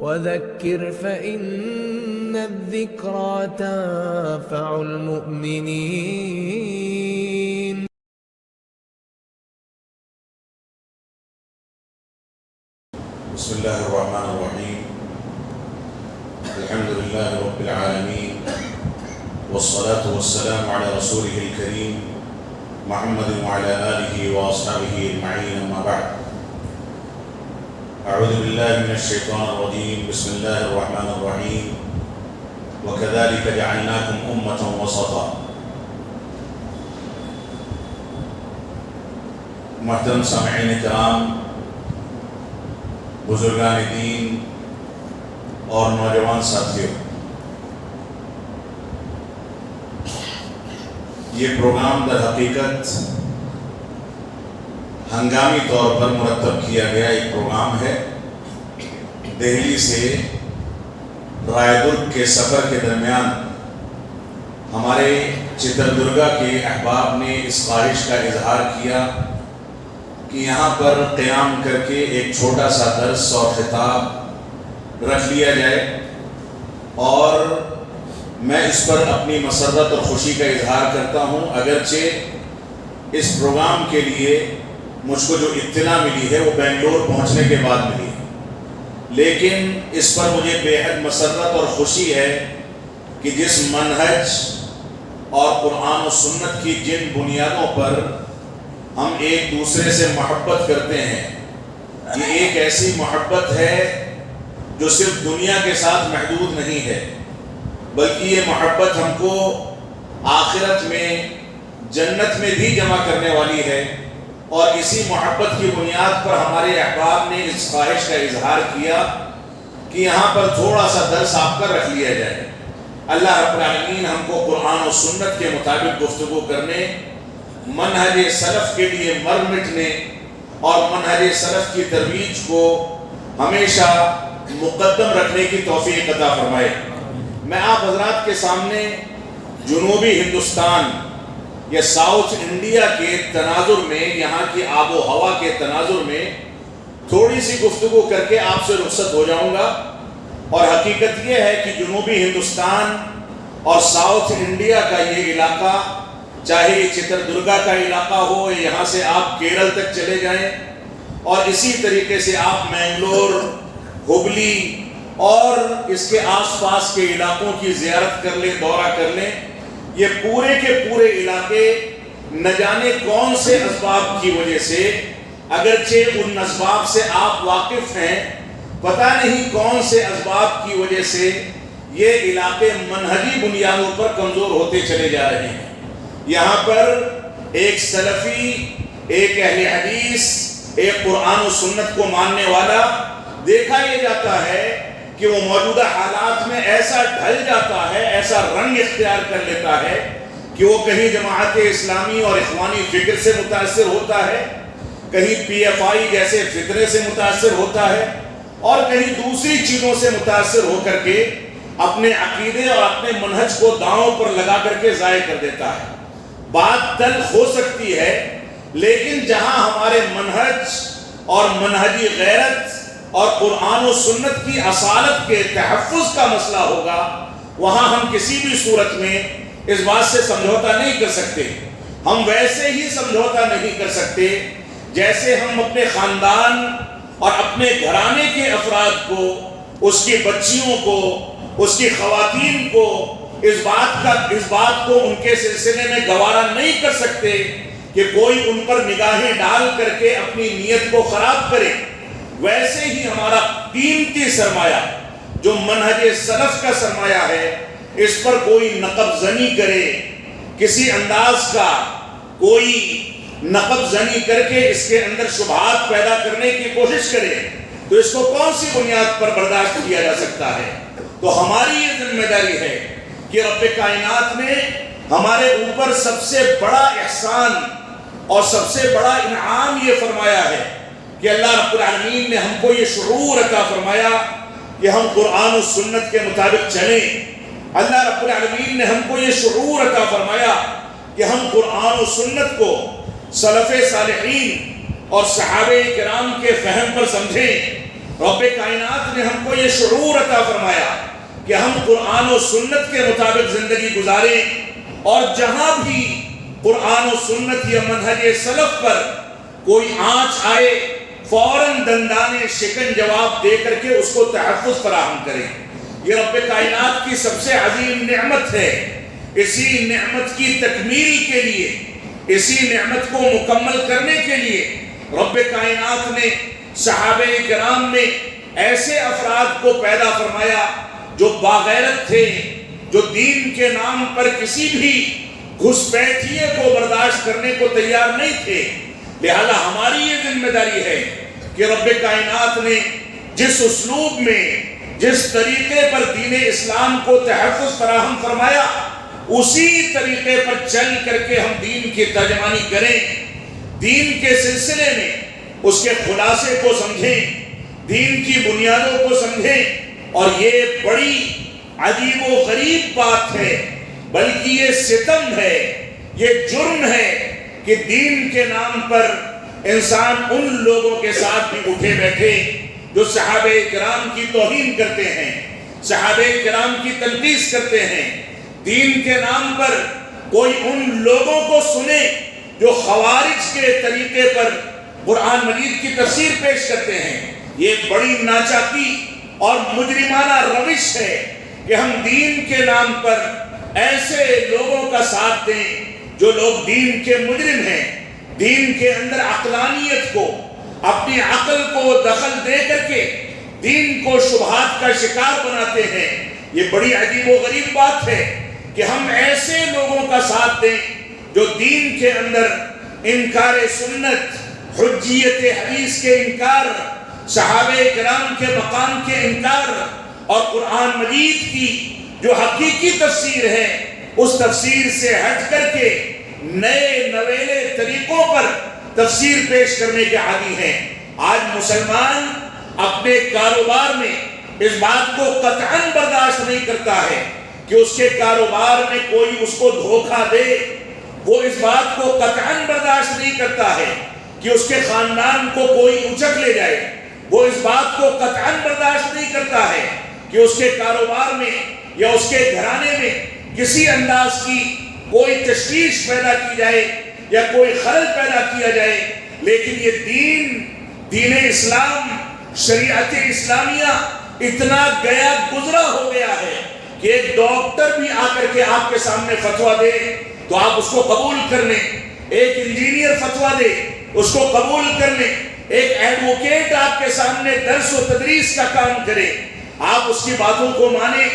وذكر فإن الذكرى تنفع المؤمنين. بسم الله الرحمن الرحيم. الحمد لله رب العالمين، والصلاة والسلام على رسوله الكريم محمد وعلى آله وأصحابه أجمعين، أما بعد. أعوذ بالله من الشيطان الرجيم. بسم الله الرحمن الرحيم. وكذلك جعلناكم أمة وسطا. محترم سامعین کرام، بزرگان دین اور نوجوان ساتھیوں، یہ پروگرام در حقیقت ہنگامی طور پر مرتب کیا گیا ایک پروگرام ہے۔ دہلی سے رائے درگ کے سفر کے درمیان ہمارے چتردرگا کے احباب نے اس خواہش کا اظہار کیا کہ یہاں پر قیام کر کے ایک چھوٹا سا درس اور خطاب رکھ لیا جائے، اور میں اس پر اپنی مسرت اور خوشی کا اظہار کرتا ہوں، اگرچہ اس پروگرام کے لیے مجھ کو جو اطلاع ملی ہے وہ بنگلور پہنچنے کے بعد ملی ہے، لیکن اس پر مجھے بے حد مسرت اور خوشی ہے کہ جس منہج اور قرآن و سنت کی جن بنیادوں پر ہم ایک دوسرے سے محبت کرتے ہیں، یہ ایک ایسی محبت ہے جو صرف دنیا کے ساتھ محدود نہیں ہے، بلکہ یہ محبت ہم کو آخرت میں جنت میں بھی جمع کرنے والی ہے۔ اور اسی محبت کی بنیاد پر ہمارے احباب نے اس خواہش کا اظہار کیا کہ یہاں پر تھوڑا سا درس آپ کا رکھ لیا جائے۔ اللہ رب العالمین ہم کو قرآن و سنت کے مطابق گفتگو کرنے، منہج سلف کے لیے مر مٹنے اور منہج سلف کی ترویج کو ہمیشہ مقدم رکھنے کی توفیق عطا فرمائے۔ میں آپ حضرات کے سامنے جنوبی ہندوستان یا ساؤتھ انڈیا کے تناظر میں، یہاں کی آب و ہوا کے تناظر میں تھوڑی سی گفتگو کر کے آپ سے رخصت ہو جاؤں گا۔ اور حقیقت یہ ہے کہ جنوبی ہندوستان اور ساؤتھ انڈیا کا یہ علاقہ، چاہے یہ چتردرگا کا علاقہ ہو، یہاں سے آپ کیرل تک چلے جائیں، اور اسی طریقے سے آپ مینگلور، ہبلی اور اس کے آس پاس کے علاقوں کی زیارت کر لیں، دورہ کر لیں، یہ پورے کے پورے علاقے نہ جانے کون سے اسباب کی وجہ سے، اگرچہ ان اسباب سے آپ واقف ہیں، پتہ نہیں کون سے اسباب کی وجہ سے یہ علاقے منہجی بنیادوں پر کمزور ہوتے چلے جا رہے ہیں۔ یہاں پر ایک سلفی، ایک اہل حدیث، ایک قرآن و سنت کو ماننے والا دیکھا یہ جاتا ہے کہ وہ موجودہ حالات میں ایسا ڈھل جاتا ہے، ایسا رنگ اختیار کر لیتا ہے کہ وہ کہیں جماعت اسلامی اور اخوانی فکر سے متاثر ہوتا ہے، کہیں پی ایف آئی جیسے فطرے سے متاثر ہوتا ہے، اور کہیں دوسری چیزوں سے متاثر ہو کر کے اپنے عقیدے اور اپنے منہج کو داؤں پر لگا کر کے ضائع کر دیتا ہے۔ بات تلخ ہو سکتی ہے، لیکن جہاں ہمارے منہج اور منہجی غیرت اور قرآن و سنت کی اصالت کے تحفظ کا مسئلہ ہوگا، وہاں ہم کسی بھی صورت میں اس بات سے سمجھوتا نہیں کر سکتے۔ ہم ویسے ہی سمجھوتا نہیں کر سکتے جیسے ہم اپنے خاندان اور اپنے گھرانے کے افراد کو، اس کی بچیوں کو، اس کی خواتین کو اس بات کو ان کے سلسلے میں گوارا نہیں کر سکتے کہ کوئی ان پر نگاہیں ڈال کر کے اپنی نیت کو خراب کرے۔ ویسے ہی ہمارا قیمتی سرمایہ جو منہج سلف کا سرمایہ ہے، اس پر کوئی نقب زنی کرے، کسی انداز کا کوئی نقب زنی کر کے اس کے اندر شبہات پیدا کرنے کی کوشش کرے، تو اس کو کون سی بنیاد پر برداشت کیا جا سکتا ہے؟ تو ہماری یہ ذمہ داری ہے کہ رب کائنات نے ہمارے اوپر سب سے بڑا احسان اور سب سے بڑا انعام یہ فرمایا ہے کہ اللہ رب العالمین نے ہم کو یہ شعور عطا فرمایا کہ ہم قرآن و سنت کے مطابق چلیں۔ اللہ رب العالمین نے ہم کو یہ شعور عطا فرمایا کہ ہم قرآن و سنت کو سلف صالحین اور صحابہ کرام کے فہم پر سمجھیں، رب کائنات نے ہم کو یہ شعور عطا فرمایا کہ ہم قرآن و سنت کے مطابق زندگی گزاریں، اور جہاں بھی قرآن و سنت یا منہج سلف پر کوئی آنچ آئے فوراً دندانے شکن جواب دے کر کے اس کو تحفظ فراہم کریں۔ یہ رب کائنات کی سب سے عظیم نعمت ہے۔ اسی نعمت کی تکمیل کے لیے، اسی نعمت کو مکمل کرنے کے لیے رب کائنات نے صحابہ کرام میں ایسے افراد کو پیدا فرمایا جو باغیرت تھے، جو دین کے نام پر کسی بھی گھسپیٹھیے کو برداشت کرنے کو تیار نہیں تھے۔ لہذا ہماری یہ ذمہ داری ہے کہ رب کائنات نے جس اسلوب میں، جس طریقے پر دین اسلام کو تحفظ فراہم فرمایا، اسی طریقے پر چل کر کے ہم دین کی ترجمانی کریں، دین کے سلسلے میں اس کے خلاصے کو سمجھیں، دین کی بنیادوں کو سمجھیں۔ اور یہ بڑی عجیب و غریب بات ہے، بلکہ یہ ستم ہے، یہ جرم ہے کہ دین کے نام پر انسان ان لوگوں کے ساتھ بھی اٹھے بیٹھے جو صحابہ کرام کی توہین کرتے ہیں، صحابہ کرام کی تنقیص کرتے ہیں۔ دین کے نام پر کوئی ان لوگوں کو سنے جو خوارج کے طریقے پر قرآن مجید کی تفسیر پیش کرتے ہیں۔ یہ بڑی ناچاکی اور مجرمانہ روش ہے کہ ہم دین کے نام پر ایسے لوگوں کا ساتھ دیں جو لوگ دین کے مجرم ہیں، دین کے اندر عقلانیت کو، اپنی عقل کو دخل دے کر کے دین کو شبہات کا شکار بناتے ہیں۔ یہ بڑی عجیب و غریب بات ہے کہ ہم ایسے لوگوں کا ساتھ دیں جو دین کے اندر انکار سنت، حجیت حدیث کے انکار، صحابہ کرام کے مقام کے انکار، اور قرآن مجید کی جو حقیقی تفسیر ہے اس تفسیر سے ہٹ کر کے نئے نویلے طریقوں پر تفسیر پیش کرنے کے عادی ہیں۔ آج مسلمان اپنے کاروبار میں اس بات کو قطعاً برداشت نہیں کرتا ہے کہ اس کے کاروبار میں کوئی اس کو دھوکہ دے، وہ اس بات کو قطعاً برداشت نہیں کرتا ہے کہ اس کے خاندان کو کوئی اچک لے جائے، وہ اس بات کو قطعاً برداشت نہیں کرتا ہے کہ اس کے کاروبار میں یا اس کے گھرانے میں کسی انداز کی کوئی تشویش پیدا کی جائے یا کوئی خلل پیدا کیا جائے۔ لیکن یہ دین اسلام، شریعت اسلامیہ اتنا گیا گزرا ہو گیا ہے کہ ایک ڈاکٹر بھی آ کر کے آپ کے سامنے فتویٰ دے تو آپ اس کو قبول کر لیں، ایک انجینئر فتویٰ دے اس کو قبول کر لیں، ایک ایڈوکیٹ آپ کے سامنے درس و تدریس کا کام کرے، آپ اس کی باتوں کو مانیں،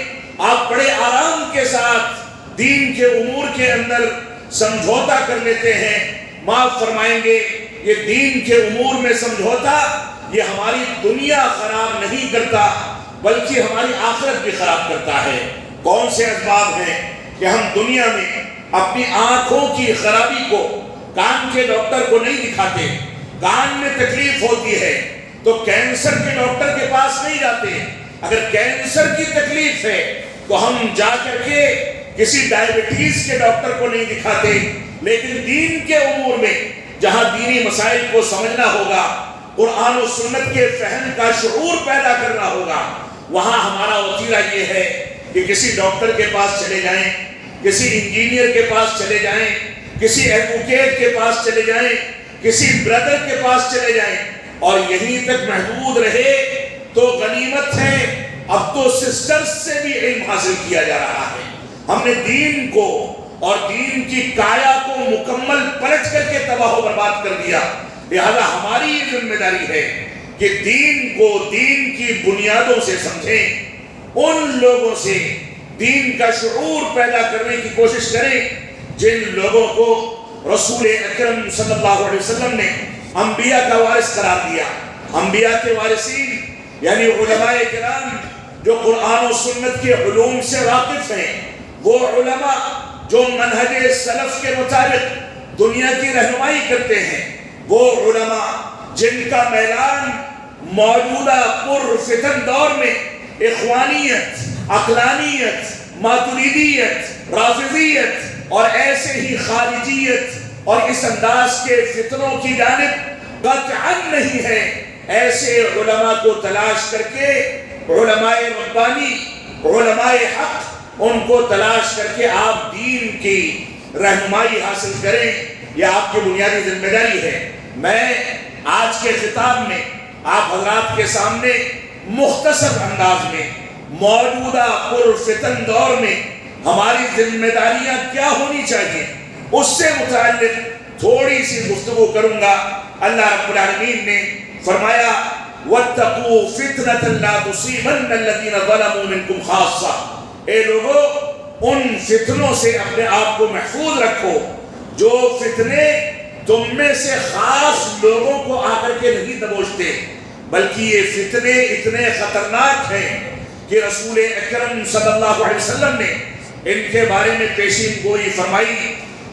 آپ بڑے آرام کے ساتھ دین کے امور کے اندر سمجھوتا کر لیتے ہیں۔ معاف فرمائیں گے، یہ دین کے امور میں سمجھوتا یہ ہماری دنیا خراب نہیں کرتا بلکہ ہماری آخرت بھی خراب کرتا ہے۔ کون سے اسباب ہیں کہ ہم دنیا میں اپنی آنکھوں کی خرابی کو کان کے ڈاکٹر کو نہیں دکھاتے؟ کان میں تکلیف ہوتی ہے تو کینسر کے ڈاکٹر کے پاس نہیں جاتے، اگر کینسر کی تکلیف ہے تو ہم جا کر کے کسی ڈائیبٹیز کے ڈاکٹر کو نہیں دکھاتے۔ لیکن دین کے امور میں جہاں دینی مسائل کو سمجھنا ہوگا، قرآن و سنت کے فہم کا شعور پیدا کرنا ہوگا، وہاں ہمارا وسیلہ یہ ہے کہ کسی ڈاکٹر کے پاس چلے جائیں، کسی انجینئر کے پاس چلے جائیں، کسی ایڈوکیٹ کے پاس چلے جائیں، کسی بردر کے پاس چلے جائیں، اور یہیں تک محدود رہے تو غنیمت ہے۔ اب تو سسٹرز سے بھی علم حاصل کیا جا رہا ہے۔ ہم نے دین کو اور دین کی کایا کو مکمل پلٹ کر کے تباہ و برباد کر دیا۔ لہذا ہماری یہ ذمہ داری ہے کہ دین کو دین کی بنیادوں سے سمجھیں، ان لوگوں سے دین کا شعور پیدا کرنے کی کوشش کریں جن لوگوں کو رسول اکرم صلی اللہ علیہ وسلم نے انبیاء کا وارث قرار دیا۔ انبیاء کے وارثین یعنی علماء کرام جو قرآن و سنت کے علوم سے واقف ہیں، وہ علماء جو منہج سلف کے مطابق دنیا کی رہنمائی کرتے ہیں، وہ علماء جن کا میلان موجودہ پر فتن دور میں اخوانیت، عقلانیت، ماتریدیت، رافضیت اور ایسے ہی خارجیت اور اس انداز کے فتنوں کی جانب قطعاً نہیں ہے۔ ایسے علماء کو تلاش کر کے، علماء ربانی، علماء حق، ان کو تلاش کر کے آپ دین کی رہنمائی حاصل کریں، یہ آپ کی بنیادی ذمہ داری ہے۔ میں آج کے خطاب میں آپ حضرات کے سامنے مختصر انداز میں موجودہ پرفتن دور میں ہماری ذمہ داریاں کیا ہونی چاہیے اس سے متعلق تھوڑی سی گفتگو کروں گا۔ اللہ رب العالمین نے فرمایا وَاتَّقُوا فِتْنَةً لَا تُصِيبَنَّ الَّذِينَ ظَلَمُوا مِنْكُمْ خَاصَّةً، اے لوگو ان فتنوں سے اپنے آپ کو محفوظ رکھو جو فتنے تم میں سے خاص لوگوں کو آ کر کے نہیں دبوچتے، بلکہ یہ فتنے اتنے خطرناک ہیں کہ رسول اکرم صلی اللہ علیہ وسلم نے ان کے بارے میں پیشین گوئی فرمائی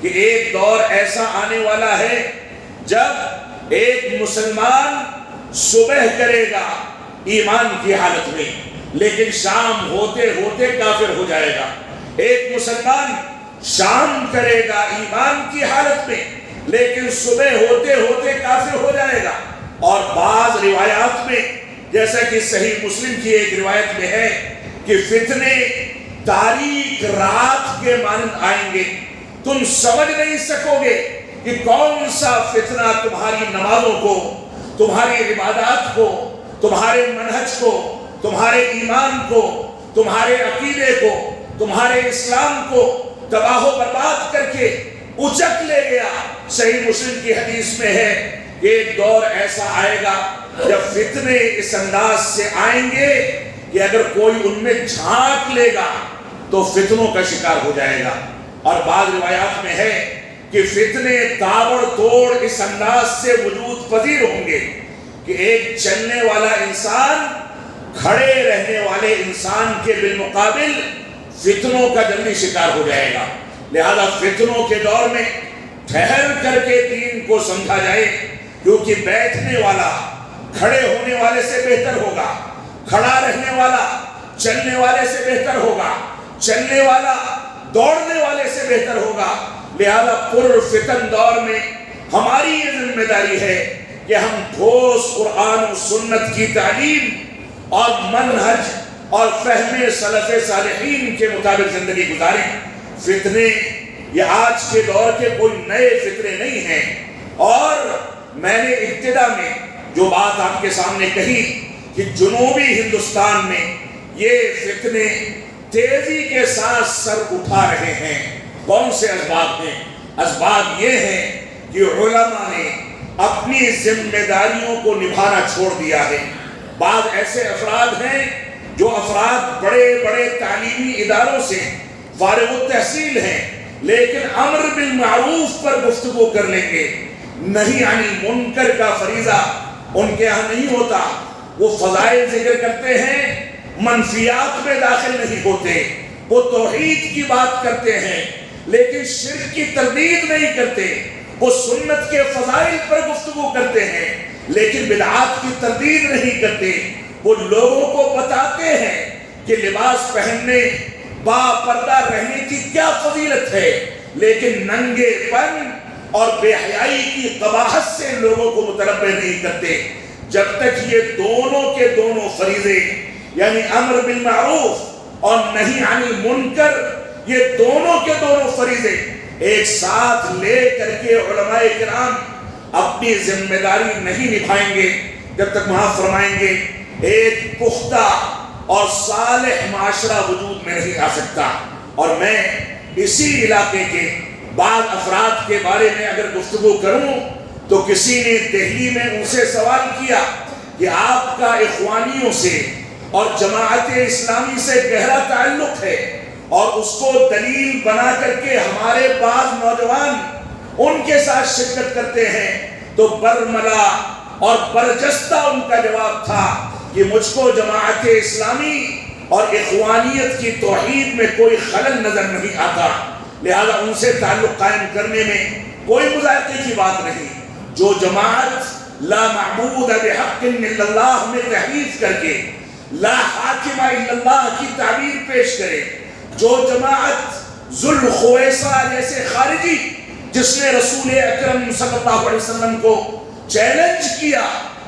کہ ایک دور ایسا آنے والا ہے جب ایک مسلمان صبح کرے گا ایمان کی حالت میں، لیکن شام ہوتے ہوتے کافر ہو جائے گا۔ ایک مسلمان شام کرے گا ایمان کی حالت میں، لیکن صبح ہوتے ہوتے کافر ہو جائے گا۔ اور بعض روایات میں جیسا کہ صحیح مسلم کی ایک روایت میں ہے کہ فتنے تاریک رات کے مانند آئیں گے، تم سمجھ نہیں سکو گے کہ کون سا فتنہ تمہاری نمازوں کو، تمہاری عبادات کو، تمہارے منہج کو، تمہارے ایمان کو، تمہارے عقیدے کو، تمہارے اسلام کو تباہ و برباد کر کے اچک لے گیا۔ صحیح مسلم کی حدیث میں ہے کہ ایک دور ایسا آئے گا جب فتنے اس انداز سے آئیں گے کہ اگر کوئی ان میں جھانک لے گا تو فتنوں کا شکار ہو جائے گا۔ اور بعض روایات میں ہے کہ فتنے تابڑ توڑ اس انداز سے وجود پذیر ہوں گے کہ ایک چلنے والا انسان کھڑے رہنے والے انسان کے بالمقابل فتنوں کا جلدی شکار ہو جائے گا۔ لہذا فتنوں کے دور میں ٹھہر کر کے دین کو سمجھا جائے، کیونکہ بیٹھنے والا کھڑے ہونے والے سے بہتر ہوگا، کھڑا رہنے والا چلنے والے سے بہتر ہوگا، چلنے والا دوڑنے والے سے بہتر ہوگا۔ لہذا پرفتن دور میں ہماری یہ ذمہ داری ہے کہ ہم ٹھوس قرآن و سنت کی تعلیم اور منہج اور فہم سلف صالحین کے مطابق زندگی گزاریں۔ فتنے یہ آج کے دور کے کوئی نئے فتنے نہیں ہیں، اور میں نے ابتدا میں جو بات آپ کے سامنے کہی کہ جنوبی ہندوستان میں یہ فتنے تیزی کے ساتھ سر اٹھا رہے ہیں۔ کون سے اسباب ہیں؟ اسباب یہ ہیں کہ علماء نے اپنی ذمہ داریوں کو نبھانا چھوڑ دیا ہے۔ بعض ایسے افراد ہیں جو افراد بڑے بڑے تعلیمی اداروں سے فارغ التحصیل ہیں، لیکن امر بالمعروف پر گفتگو کر لیں گے، نہی عن المنکر کا فریضہ ان کے ہاں نہیں ہوتا۔ وہ فضائل ذکر کرتے ہیں، منفیات میں داخل نہیں ہوتے۔ وہ توحید کی بات کرتے ہیں لیکن شرک کی تردید نہیں کرتے۔ وہ سنت کے فضائل پر گفتگو کرتے ہیں لیکن بدعات کی تردید نہیں کرتے۔ وہ لوگوں کو بتاتے ہیں کہ لباس پہننے، با پردہ رہنے کی کیا فضیلت ہے، لیکن ننگے پن اور بے حیائی کی قباحت سے لوگوں کو متنبہ نہیں کرتے۔ جب تک یہ دونوں کے دونوں فریضے یعنی امر بالمعروف اور نہی عن المنکر، یہ دونوں کے دونوں فریضے ایک ساتھ لے کر کے علماء کرام اپنی ذمہ داری نہیں نبھائیں گے، جب تک وہاں فرمائیں گے ایک پختہ اور صالح معاشرہ وجود میں نہیں آ سکتا۔ اور میں اسی علاقے کے بعض افراد کے بارے میں اگر گفتگو کروں تو کسی نے دہلی میں ان سے سوال کیا کہ آپ کا اخوانیوں سے اور جماعت اسلامی سے گہرا تعلق ہے، اور اس کو دلیل بنا کر کے ہمارے بعض نوجوان ان کے ساتھ شرکت کرتے ہیں، تو برملا اور برجستہ ان کا جواب تھا کہ مجھ کو جماعت اسلامی اور اخوانیت کی توحید میں کوئی خلل نظر نہیں آتا، لہذا ان سے تعلق قائم کرنے میں کوئی مذائقے کی بات نہیں۔ جو جماعت لا معبود بحق الا اللہ میں تحریف کر کے لا حاکم الا اللہ کی تعبیر پیش کرے، جو جماعت ذوالخویصہ جیسے خارجی جس نے رسول اکرم صلی اللہ علیہ وسلم کو چیلنج کیا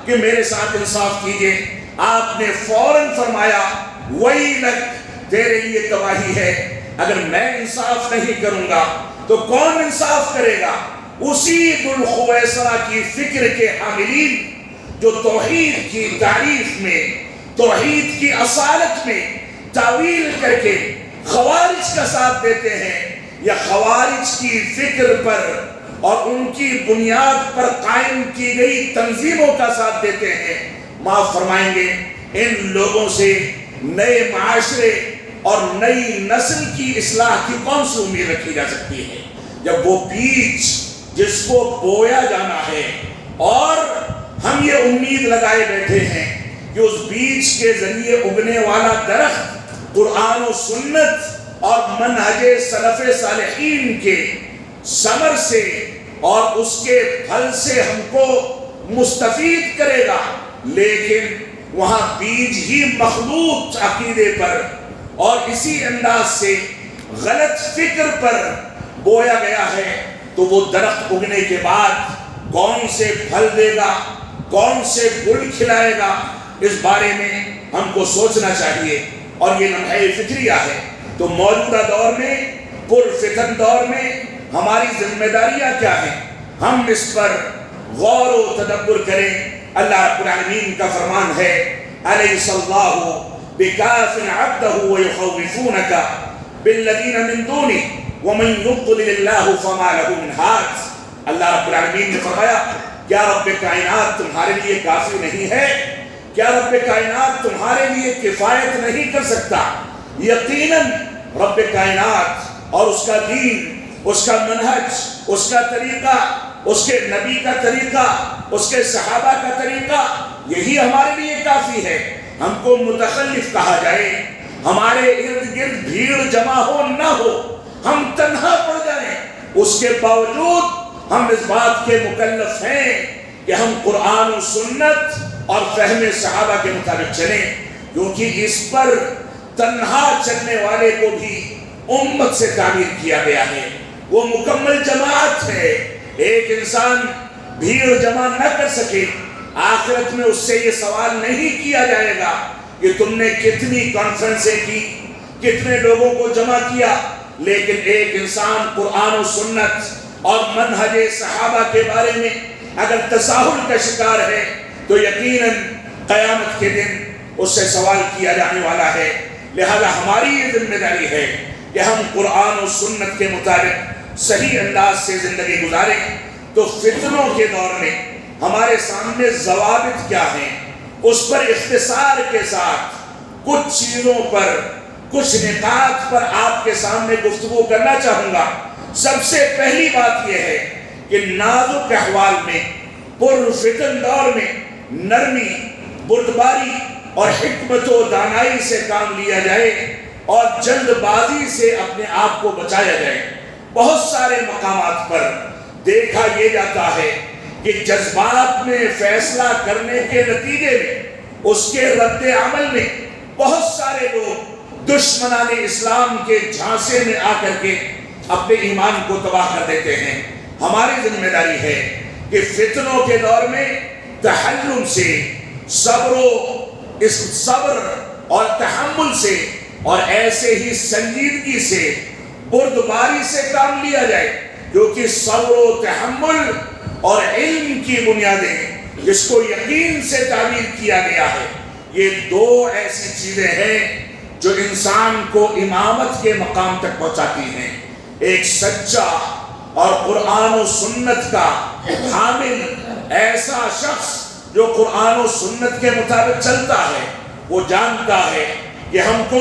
کہ میرے ساتھ انصاف کیجئے، آپ نے فوراً فرمایا وَيْلَكَ، تیرے لیے تباہی ہے، اگر میں انصاف نہیں کروں گا تو کون انصاف کرے گا؟ اسی ذو الخویسرہ کی فکر کے حاملین جو توحید کی تعریف میں، توحید کی اصالت میں تعویل کر کے خوارج کا ساتھ دیتے ہیں، یا خوارج کی فکر پر اور ان کی بنیاد پر قائم کی گئی تنظیموں کا ساتھ دیتے ہیں، معاف فرمائیں گے، ان لوگوں سے نئے معاشرے اور نئی نسل کی اصلاح کی کون سی امید رکھی جا سکتی ہے؟ جب وہ بیج جس کو بویا جانا ہے اور ہم یہ امید لگائے بیٹھے ہیں کہ اس بیج کے ذریعے اگنے والا درخت قرآن و سنت اور منہج سلف صالحین کے ثمر سے اور اس کے پھل سے ہم کو مستفید کرے گا، لیکن وہاں بیج ہی مخلوط عقیدے پر اور اسی انداز سے غلط فکر پر بویا گیا ہے، تو وہ درخت اگنے کے بعد کون سے پھل دے گا، کون سے گل کھلائے گا، اس بارے میں ہم کو سوچنا چاہیے۔ اور یہ لمحہ فکریہ ہے، تو موجودہ دور میں، پرفتن دور میں ہماری ذمہ داریاں کیا ہیں؟ ہم اس پر غور و تدبر کریں۔ اللہ رب العالمین کا فرمان ہے أَلَيْسَ اللَّهُ بِكَافٍ عَبْدَهُ وَيُخَوِّفُونَكَ بِالَّذِينَ مِن دُونِهِ وَمَن يُضْلِلِ اللَّهُ فَمَا لَهُ مِنْ هَادٍ۔ اللہ رب العالمین نے فرمایا کیا رب کائنات تمہارے لیے کافی نہیں ہے؟ کیا رب کائنات تمہارے لیے کفایت نہیں کر سکتا؟ یقیناً رب کائنات اور اس کا دین، اس کا منہج، اس کا طریقہ، اس کے نبی کا طریقہ، اس کے صحابہ کا طریقہ، یہی ہمارے لیے کافی ہے۔ ہم کو متخلف کہا جائے، ہمارے ارد گرد بھیڑ جمع ہو نہ ہو، ہم تنہا پڑ جائیں، اس کے باوجود ہم اس بات کے مکلف ہیں کہ ہم قرآن و سنت اور فہم صحابہ کے مطابق چلیں، کیونکہ اس پر تنہا چلنے والے کو بھی امت سے تعبیر کیا گیا ہے، وہ مکمل جماعت ہے۔ ایک انسان بھیڑ جمع نہ کر سکے، آخرت میں اس سے یہ سوال نہیں کیا جائے گا کہ تم نے کتنی کانفرنسیں کی، کتنے لوگوں کو جمع کیا، لیکن ایک انسان قرآن و سنت اور منہج صحابہ کے بارے میں اگر تساہل کا شکار ہے تو یقیناً قیامت کے دن اس سے سوال کیا جانے والا ہے۔ لہذا ہماری یہ ذمہ داری ہے کہ ہم قرآن و سنت کے مطابق صحیح انداز سے زندگی گزاریں۔ تو فتنوں کے دور میں ہمارے سامنے ضوابط کیا ہیں، اس پر اختصار کے ساتھ کچھ چیزوں پر، کچھ نکات پر آپ کے سامنے گفتگو کرنا چاہوں گا۔ سب سے پہلی بات یہ ہے کہ نازک احوال میں، پرفتن دور میں نرمی، بردباری اور حکمت و دانائی سے کام لیا جائے اور جلد بازی سے اپنے آپ کو بچایا جائے۔ بہت سارے مقامات پر دیکھا یہ جاتا ہے کہ جذبات میں فیصلہ کرنے کے نتیجے میں، اس کے رد عمل میں بہت سارے لوگ دشمنان اسلام کے جھانسے میں آ کر کے اپنے ایمان کو تباہ کر دیتے ہیں۔ ہماری ذمہ داری ہے کہ فتنوں کے دور میں تحلم سے، صبر اور تحمل سے اور ایسے ہی سنجیدگی سے، بردباری سے کام لیا جائے، کیونکہ صبر و تحمل اور علم کی بنیادیں جس کو یقین سے تعبیر کیا گیا ہے، یہ دو ایسی چیزیں ہیں جو انسان کو امامت کے مقام تک پہنچاتی ہیں۔ ایک سچا اور قرآن و سنت کا حامل ایسا شخص جو قرآن و سنت کے مطابق چلتا ہے، وہ جانتا ہے کہ ہم کو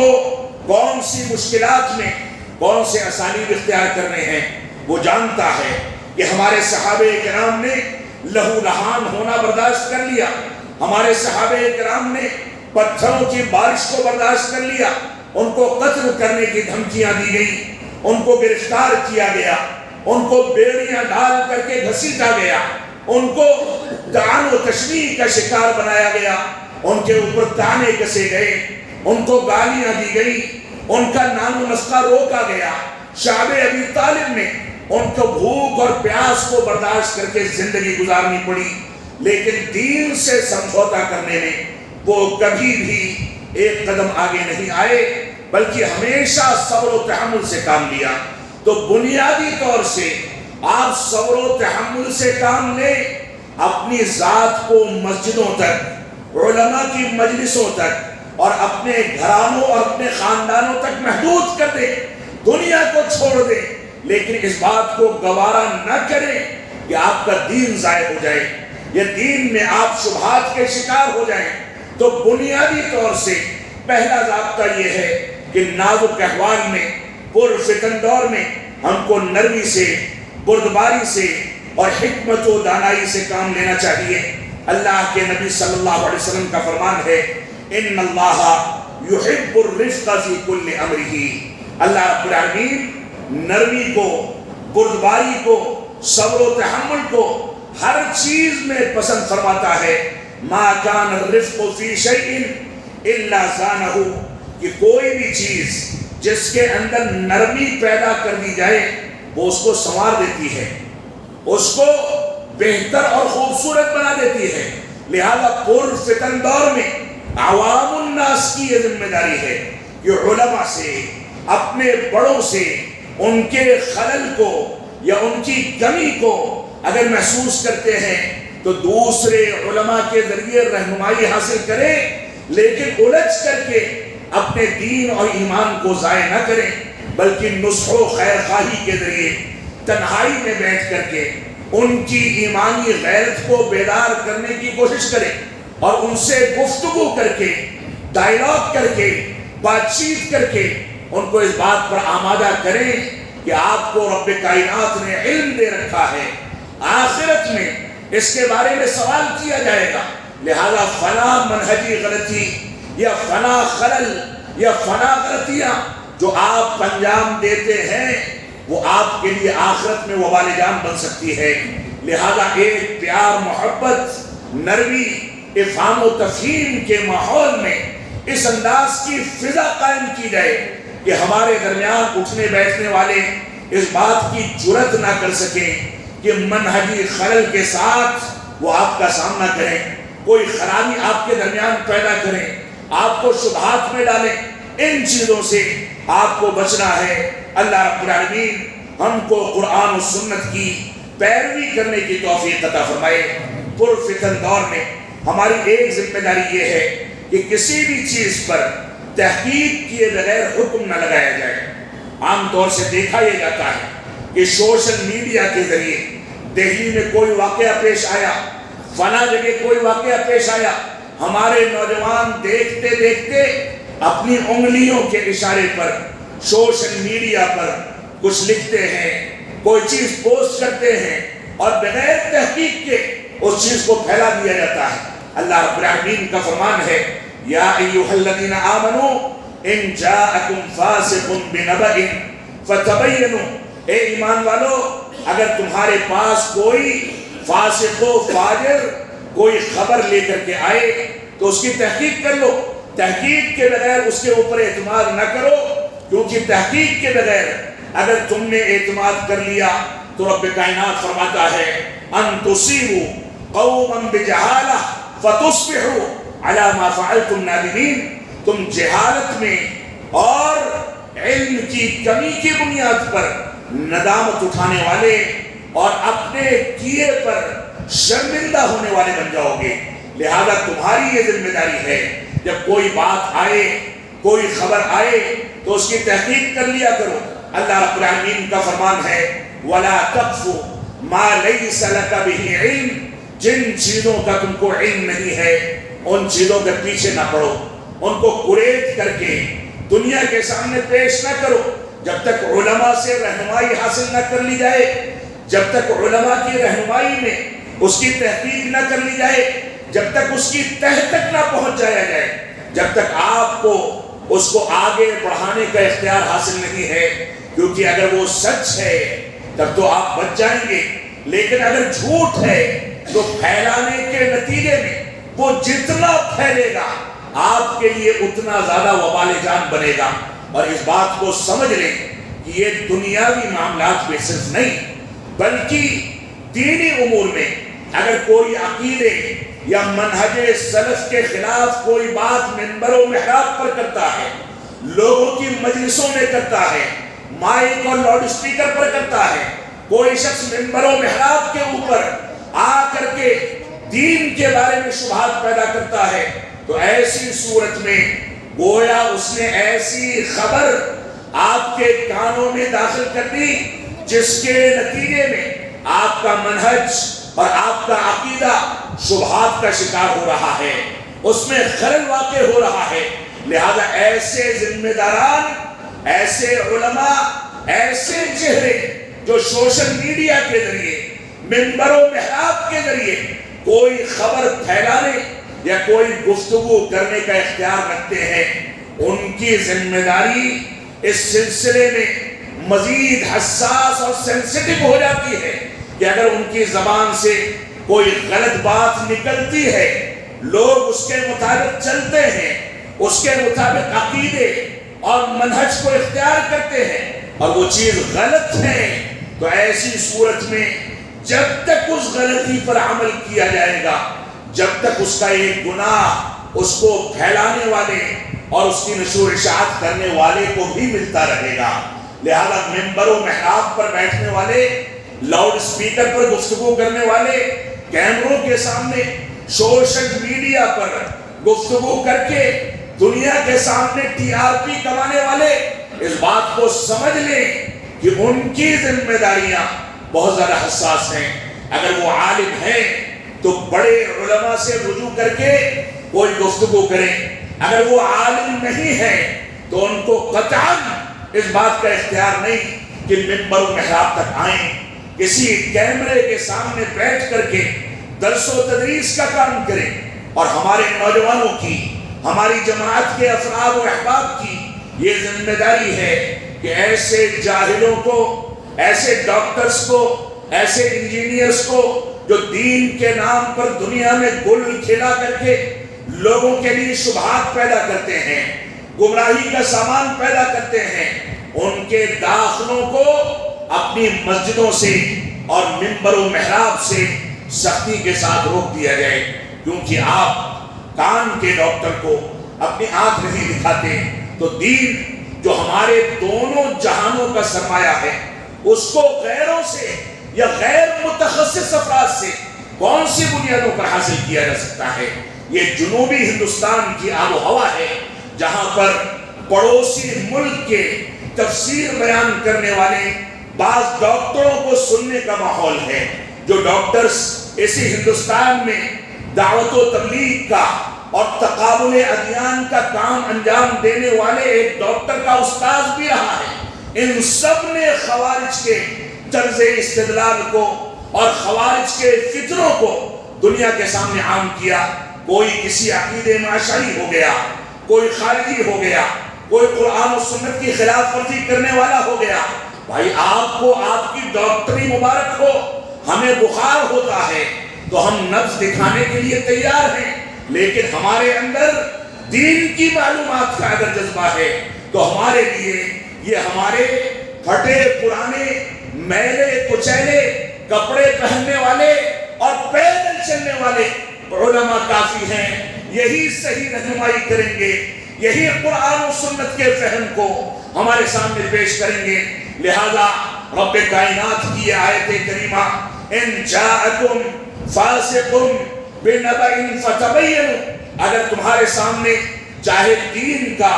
کون سی مشکلات میں کون سے اسالیب اختیار کرنے ہیں۔ وہ جانتا ہے کہ ہمارے صحابہ کرام نے لہو لہان ہونا برداشت کر لیا، ہمارے صحابہ کرام نے پتھروں کی بارش کو برداشت کر لیا، ان کو قتل کرنے کی دھمکیاں دی گئی، ان کو گرفتار کیا گیا، ان کو بیڑیاں ڈال کر کے گھسیٹا گیا، ان کو طعن و تشنیع کا شکار بنایا گیا، ان کے اوپر تانے کسے گئے، ان کو گالیاں دی گئی، ان کا نام و نسخہ روکا گیا۔ شعب ابی طالب نے ان کو بھوک اور پیاس کو برداشت کر کے زندگی گزارنی پڑی، لیکن دین سے سمجھوتا کرنے میں وہ کبھی بھی ایک قدم آگے نہیں آئے، بلکہ ہمیشہ صبر و تحمل سے کام لیا۔ تو بنیادی طور سے آپ صبر و تحمل سے کام لیں، اپنی ذات کو مسجدوں تک، علماء کی مجلسوں تک اور اپنے گھرانوں اور اپنے خاندانوں تک محدود کر دیں، دنیا کو چھوڑ دیں، لیکن اس بات کو گوارا نہ کریں کہ آپ کا دین ضائع ہو جائے یا دین میں آپ شبہات کے شکار ہو جائیں۔ تو بنیادی طور سے پہلا ضابطہ یہ ہے کہ نازک احوال میں، پرفتن دور میں ہم کو نرمی سے، بردباری سے اور حکمت و دانائی سے کام لینا چاہیے۔ اللہ کے نبی صلی اللہ علیہ وسلم کا فرمان ہے، ان اللہ یحب الرفق فی کل امرہ، اللہ رب العالمین نرمی کو، بردباری کو، صبر و تحمل کو ہر چیز میں پسند فرماتا ہے۔ ما کان الرفق فی شیء الا زانہ، کہ کوئی بھی چیز جس کے اندر نرمی پیدا کر دی جائے وہ اس کو سنوار دیتی ہے، اس کو بہتر اور خوبصورت بنا دیتی ہے۔ لہذا پرفتن دور میں عوام الناس کی یہ ذمہ داری ہے کہ علماء سے، اپنے بڑوں سے ان کے خلل کو یا ان کی کمی کو اگر محسوس کرتے ہیں تو دوسرے علماء کے ذریعے رہنمائی حاصل کریں، لیکن الجھ کر کے اپنے دین اور ایمان کو ضائع نہ کریں، بلکہ نصح و خیر خواہی کے ذریعے تنہائی میں بیٹھ کر کے ان کی ایمانی غیرت کو بیدار کرنے کی کوشش کریں اور ان سے گفتگو کر کے، ڈائیلاگ کر کے، بات چیت کر کے ان کو اس بات پر آمادہ کریں کہ آپ کو رب کائنات نے علم دے رکھا ہے، آخرت میں اس کے بارے میں سوال کیا جائے گا، لہذا فنا منہجی غلطی یا فنا خلل یا فنا غلطیاں جو آپ انجام دیتے ہیں وہ آپ کے لیے آخرت میں وبال جان بن سکتی ہے۔ لہذا ایک پیار، محبت، نرمی، افہام و تفہیم کے ماحول میں اس انداز کی فضا قائم کی جائے کہ ہمارے درمیان اٹھنے بیٹھنے والے اس بات کی جرت نہ کر سکیں کہ منہجی خلل کے ساتھ وہ آپ کا سامنا کریں، کوئی خرابی آپ کے درمیان پیدا کریں، آپ کو شبہات میں ڈالیں۔ ان چیزوں سے آپ کو بچنا ہے۔ اللہ رب العالمین ہم کو قرآن و سنت کی پیروی کرنے کی توفیق عطا فرمائے۔ پرفتن دور میں ہماری ایک ذمہ داری یہ ہے کہ کسی بھی چیز پر تحقیق کیے بغیر حکم نہ لگایا جائے۔ عام طور سے دیکھا یہ جاتا ہے کہ سوشل میڈیا کے ذریعے دہلی میں کوئی واقعہ پیش آیا، فلاں جگہ کوئی واقعہ پیش آیا، ہمارے نوجوان دیکھتے دیکھتے اپنی انگلیوں کے اشارے پر سوشل میڈیا پر کچھ لکھتے ہیں، کوئی چیز پوسٹ کرتے ہیں اور بغیر تحقیق کے اس چیز کو پھیلا دیا جاتا ہے۔ اللہ رب العالمین کا فرمان ہے، یا ایھا الذین آمنوا ان جاءکم فاسق بنبأ فتبینوا، اے ایمان والو اگر تمہارے پاس کوئی فاسق و فاجر کوئی خبر لے کر کے آئے تو اس کی تحقیق کر لو۔ تحقیق کے بغیر اس کے اوپر اعتماد نہ کرو، کیونکہ تحقیق کے بغیر اگر تم نے اعتماد کر لیا تو رب کائنات فرماتا ہے ان تصیبوا قوما بجہالہ فتصبحوا علی ما فعلتم نادمین، تم جہالت میں اور علم کی کمی کی بنیاد پر ندامت اٹھانے والے اور اپنے کیے پر شرمندہ ہونے والے بن جاؤ گے۔ لہذا تمہاری یہ ذمہ داری ہے، جب کوئی بات آئے، کوئی خبر آئے تو اس کی تحقیق کر لیا کرو۔ اللہ رب العالمین کا فرمان ہے وَلَا تَقْفُ مَا لَيْسَ لَكَ بِهِ عِلْمٍ، جن چیزوں کا تم کو علم نہیں ہے ان چیزوں کے پیچھے نہ پڑو، ان کو قریت کر کے دنیا کے سامنے پیش نہ کرو۔ جب تک علماء سے رہنمائی حاصل نہ کر لی جائے، جب تک علماء کی رہنمائی میں اس کی تحقیق نہ کر لی جائے، جب تک اس کی تہ تک نہ پہنچ جایا جائے، جب تک آپ کو اس کو آگے بڑھانے کا اختیار حاصل نہیں ہے، کیونکہ اگر وہ سچ ہے تب تو آپ بچ جائیں گے، لیکن اگر جھوٹ ہے تو پھیلانے کے نتیجے میں وہ جتنا پھیلے گا آپ کے لیے اتنا زیادہ وبال جان بنے گا۔ اور اس بات کو سمجھ لیں کہ یہ دنیاوی معاملات میں صرف نہیں بلکہ دینی امور میں اگر کوئی عقیدے یا منہج سلف کے خلاف کوئی بات منبر و محراب پر کرتا ہے، لوگوں کی مجلسوں میں کرتا ہے، مائک اور لاؤڈ اسپیکر پر کرتا ہے، کوئی شخص منبر و محراب کے اوپر آ کر کے دین کے بارے میں شبہات پیدا کرتا ہے، تو ایسی صورت میں گویا اس نے ایسی خبر آپ کے کانوں میں داخل کر دی جس کے نتیجے میں آپ کا منہج اور آپ کا عقیدہ شبہات کا شکار ہو رہا ہے، اس میں خلل واقع ہو رہا ہے۔ لہذا ایسے ذمہ داران، ایسے علماء، ایسے چہرے جو سوشل میڈیا کے ذریعے، منبر و محراب کے ذریعے کوئی خبر پھیلانے یا کوئی گفتگو کرنے کا اختیار رکھتے ہیں، ان کی ذمہ داری اس سلسلے میں مزید حساس اور سینسٹیو ہو جاتی ہے کہ اگر ان کی زبان سے کوئی غلط بات نکلتی ہے، لوگ اس کے مطابق چلتے ہیں، اس کے مطابق عقیدے اور منہج کو اختیار کرتے ہیں اور وہ چیز غلط ہے، تو ایسی صورت میں جب تک اس غلطی پر عمل کیا جائے گا، جب تک اس کا ایک گناہ اس کو پھیلانے والے اور اس کی نشر و اشاعت کرنے والے کو بھی ملتا رہے گا۔ لہذا منبر و محراب پر بیٹھنے والے، لاؤڈ اسپیکر پر گفتگو کرنے والے، کیمروں کے سامنے سوشل میڈیا پر گفتگو کر کے دنیا کے سامنے ٹی آر پی کمانے والے اس بات کو سمجھ لیں کہ ان کی ذمہ داریاں بہت زیادہ حساس ہیں۔ اگر وہ عالم ہیں تو بڑے علماء سے رجوع کر کے کوئی گفتگو کریں، اگر وہ عالم نہیں ہے تو ان کو قطعاً اس بات کا اختیار نہیں کہ منبر و محراب تک آئیں، کسی کیمرے کے سامنے بیٹھ کر کے درس و تدریس کا کام کریں۔ اور ہمارے نوجوانوں کی، ہماری جماعت کے افراد و احباب کی یہ ذمہ داری ہے کہ ایسے جاہلوں کو، ایسے ڈاکٹرز کو، ایسے انجینئرز کو جو دین کے نام پر دنیا میں گل کھلا کر کے لوگوں کے لیے شبہات پیدا کرتے ہیں، گمراہی کا سامان پیدا کرتے ہیں، ان کے داخلوں کو اپنی مسجدوں سے اور منبر و محراب سے سختی کے ساتھ روک دیا جائے، کیونکہ آپ کان کے ڈاکٹر کو اپنی آنکھ نہیں دکھاتے تو دین جو ہمارے دونوں جہانوں کا سرمایہ ہے اس کو غیروں سے یا غیر متخصص افراد سے کون سی بنیادوں پر حاصل کیا جا سکتا ہے؟ یہ جنوبی ہندوستان کی آب و ہوا ہے جہاں پر پڑوسی ملک کے تفسیر بیان کرنے والے بعض ڈاکٹروں کو سننے کا ماحول ہے۔ جو ڈاکٹرز اسی ہندوستان میں دعوت و تبلیغ کا اور تقابل ادیان کا کام انجام دینے والے ایک ڈاکٹر کا استاذ بھی رہا ہے، ان سب نے خوارج کے طرز استدلال کو اور خوارج کے فتنوں کو دنیا کے سامنے عام کیا۔ کوئی کسی عقیدے میں اشعری ہو گیا، کوئی خارجی ہو گیا، کوئی قرآن و سنت کی خلاف ورزی کرنے والا ہو گیا، بھائی آپ کو آپ کی ڈاکٹری مبارک ہو، ہمیں بخار ہوتا ہے تو ہم نبض دکھانے کے لیے تیار ہیں، لیکن ہمارے اندر دین کی معلومات کا اگر جذبہ ہے تو ہمارے لیے یہ ہمارے پھٹے پرانے میلے کچیلے کپڑے پہننے والے اور پیدل چلنے والے علماء کافی ہیں، یہی صحیح رہنمائی کریں گے، یہی قرآن و سنت کے فہم کو ہمارے سامنے پیش کریں گے۔ لہذا رب کائنات کی آیت کریمہ ان جاءکم فاسق بنبأ فتبینوا، اگر تمہارے سامنے چاہے دین کا،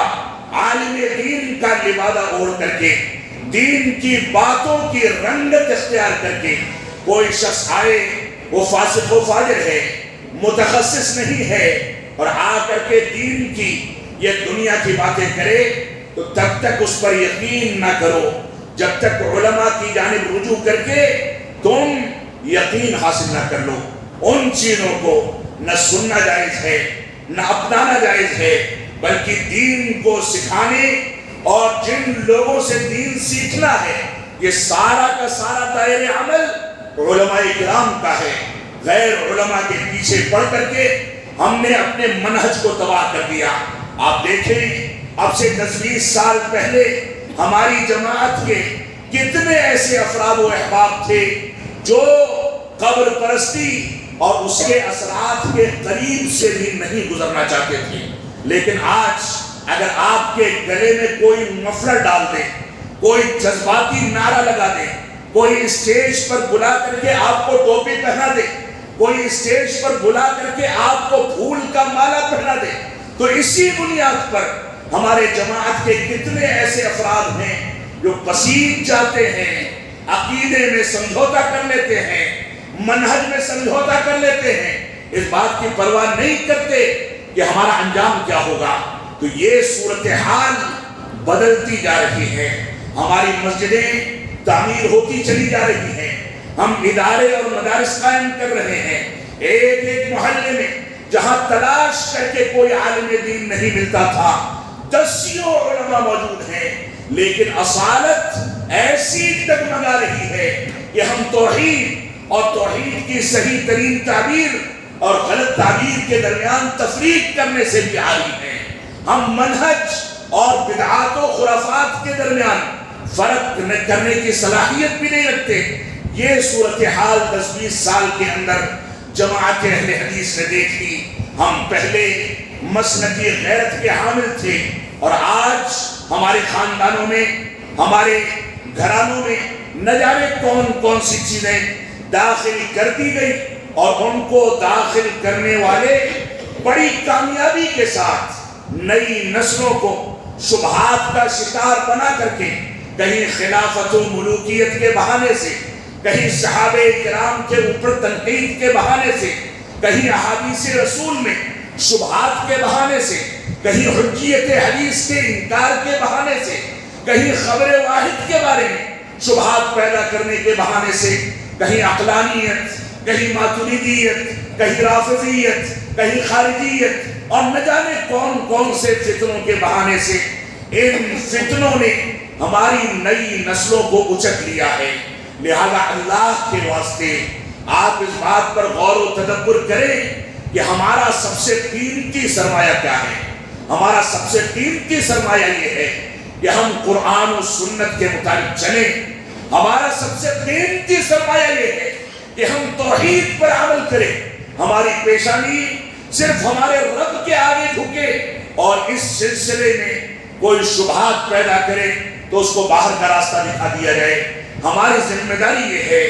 عالم دین کا لبادہ اوڑھ کر کے، دین کی باتوں کی رنگت اختیار کر کے کوئی شخص آئے، وہ فاسق و فاجر ہے، متخصص نہیں ہے، اور آ کر کے دین کی یہ دنیا کی باتیں کرے، تو تب تک اس پر یقین نہ کرو جب تک علماء کی جانب رجوع کر کے تم یقین حاصل نہ کر لو۔ ان چیزوں کو نہ سننا جائز ہے، نہ اپنانا جائز ہے، بلکہ دین کو سکھانے اور جن لوگوں سے دین سیکھنا ہے، یہ سارا کا سارا دائرہ عمل علماء کرام کا ہے۔ غیر علماء کے پیچھے پڑھ کر کے ہم نے اپنے منہج کو تباہ کر دیا۔ آپ دیکھیں اب سے 10-20 سال پہلے ہماری جماعت کے کتنے ایسے افراد و احباب تھے جو قبر پرستی اور اس کے اثرات کے قریب سے بھی نہیں گزرنا چاہتے تھے. لیکن آج اگر آپ کے گلے میں کوئی مفلر ڈال دے، کوئی جذباتی نعرہ لگا دے، کوئی اسٹیج پر بلا کر کے آپ کو ٹوپی پہنا دے، کوئی اسٹیج پر بلا کر کے آپ کو پھول کا مالا پہنا دے، تو اسی بنیاد پر ہمارے جماعت کے کتنے ایسے افراد ہیں جو پسیج جاتے ہیں، عقیدے میں سمجھوتا کر لیتے ہیں، منہج میں سمجھوتا کر لیتے ہیں، اس بات کی پرواہ نہیں کرتے کہ ہمارا انجام کیا ہوگا. تو یہ صورتحال بدلتی جا رہی ہے. ہماری مسجدیں تعمیر ہوتی چلی جا رہی ہیں، ہم ادارے اور مدارس قائم کر رہے ہیں. ایک ایک محلے میں جہاں تلاش کر کے کوئی عالم دین نہیں ملتا تھا، دسیوں علماء موجود ہیں، لیکن اصالت ایسی ڈگمگا رہی ہے کہ ہم توحید اور توحید کی صحیح ترین تعبیر اور غلط تعبیر کے درمیان تفریق کرنے سے بھی عاری ہیں. ہم منہج اور بدعات و خرافات کے درمیان فرق کرنے کی صلاحیت بھی نہیں رکھتے. یہ صورتحال 10-20 سال کے اندر جماعت اہل حدیث نے دیکھ لی. ہم پہلے مسلکی غیرت کے حامل تھے، اور آج ہمارے خاندانوں میں، ہمارے گھرانوں میں نہ جانے کون کون سی چیزیں داخل کر دی گئی، اور ان کو داخل کرنے والے بڑی کامیابی کے ساتھ نئی نسلوں کو شبہات کا شکار بنا کر کے کہیں خلافت و ملوکیت کے بہانے سے، کہیں صحابہ کرام کے اوپر تنقید کے بہانے سے، کہیں احادیث رسول میں شبہات کے بہانے سے، کہیں حجیت حدیث کے انکار کے بہانے سے، کہیں خبر واحد کے بارے میں شبہات پیدا کرنے کے بہانے سے، کہیں عقلانیت، کہیں ماتریدیت، کہیں رافضیت، کہیں خارجیت، اور نہ جانے کون کون سے فتنوں کے بہانے سے. ان فتنوں نے ہماری نئی نسلوں کو اچک لیا ہے. لہذا اللہ کے واسطے آپ اس بات پر غور و تدبر کریں کہ ہمارا سب سے قیمتی سرمایہ کیا ہے. ہمارا سب سے قیمتی سرمایہ یہ ہے کہ ہم قرآن و سنت کے مطابق چلیں. ہمارا سب سے قیمتی سرمایہ یہ ہے کہ ہم توحید پر عمل کریں. ہماری پیشانی صرف ہمارے رب کے آگے جھکے، اور اس سلسلے میں کوئی شبہات پیدا کرے تو اس کو باہر کا راستہ دکھا دیا جائے. ہماری ذمہ داری یہ ہے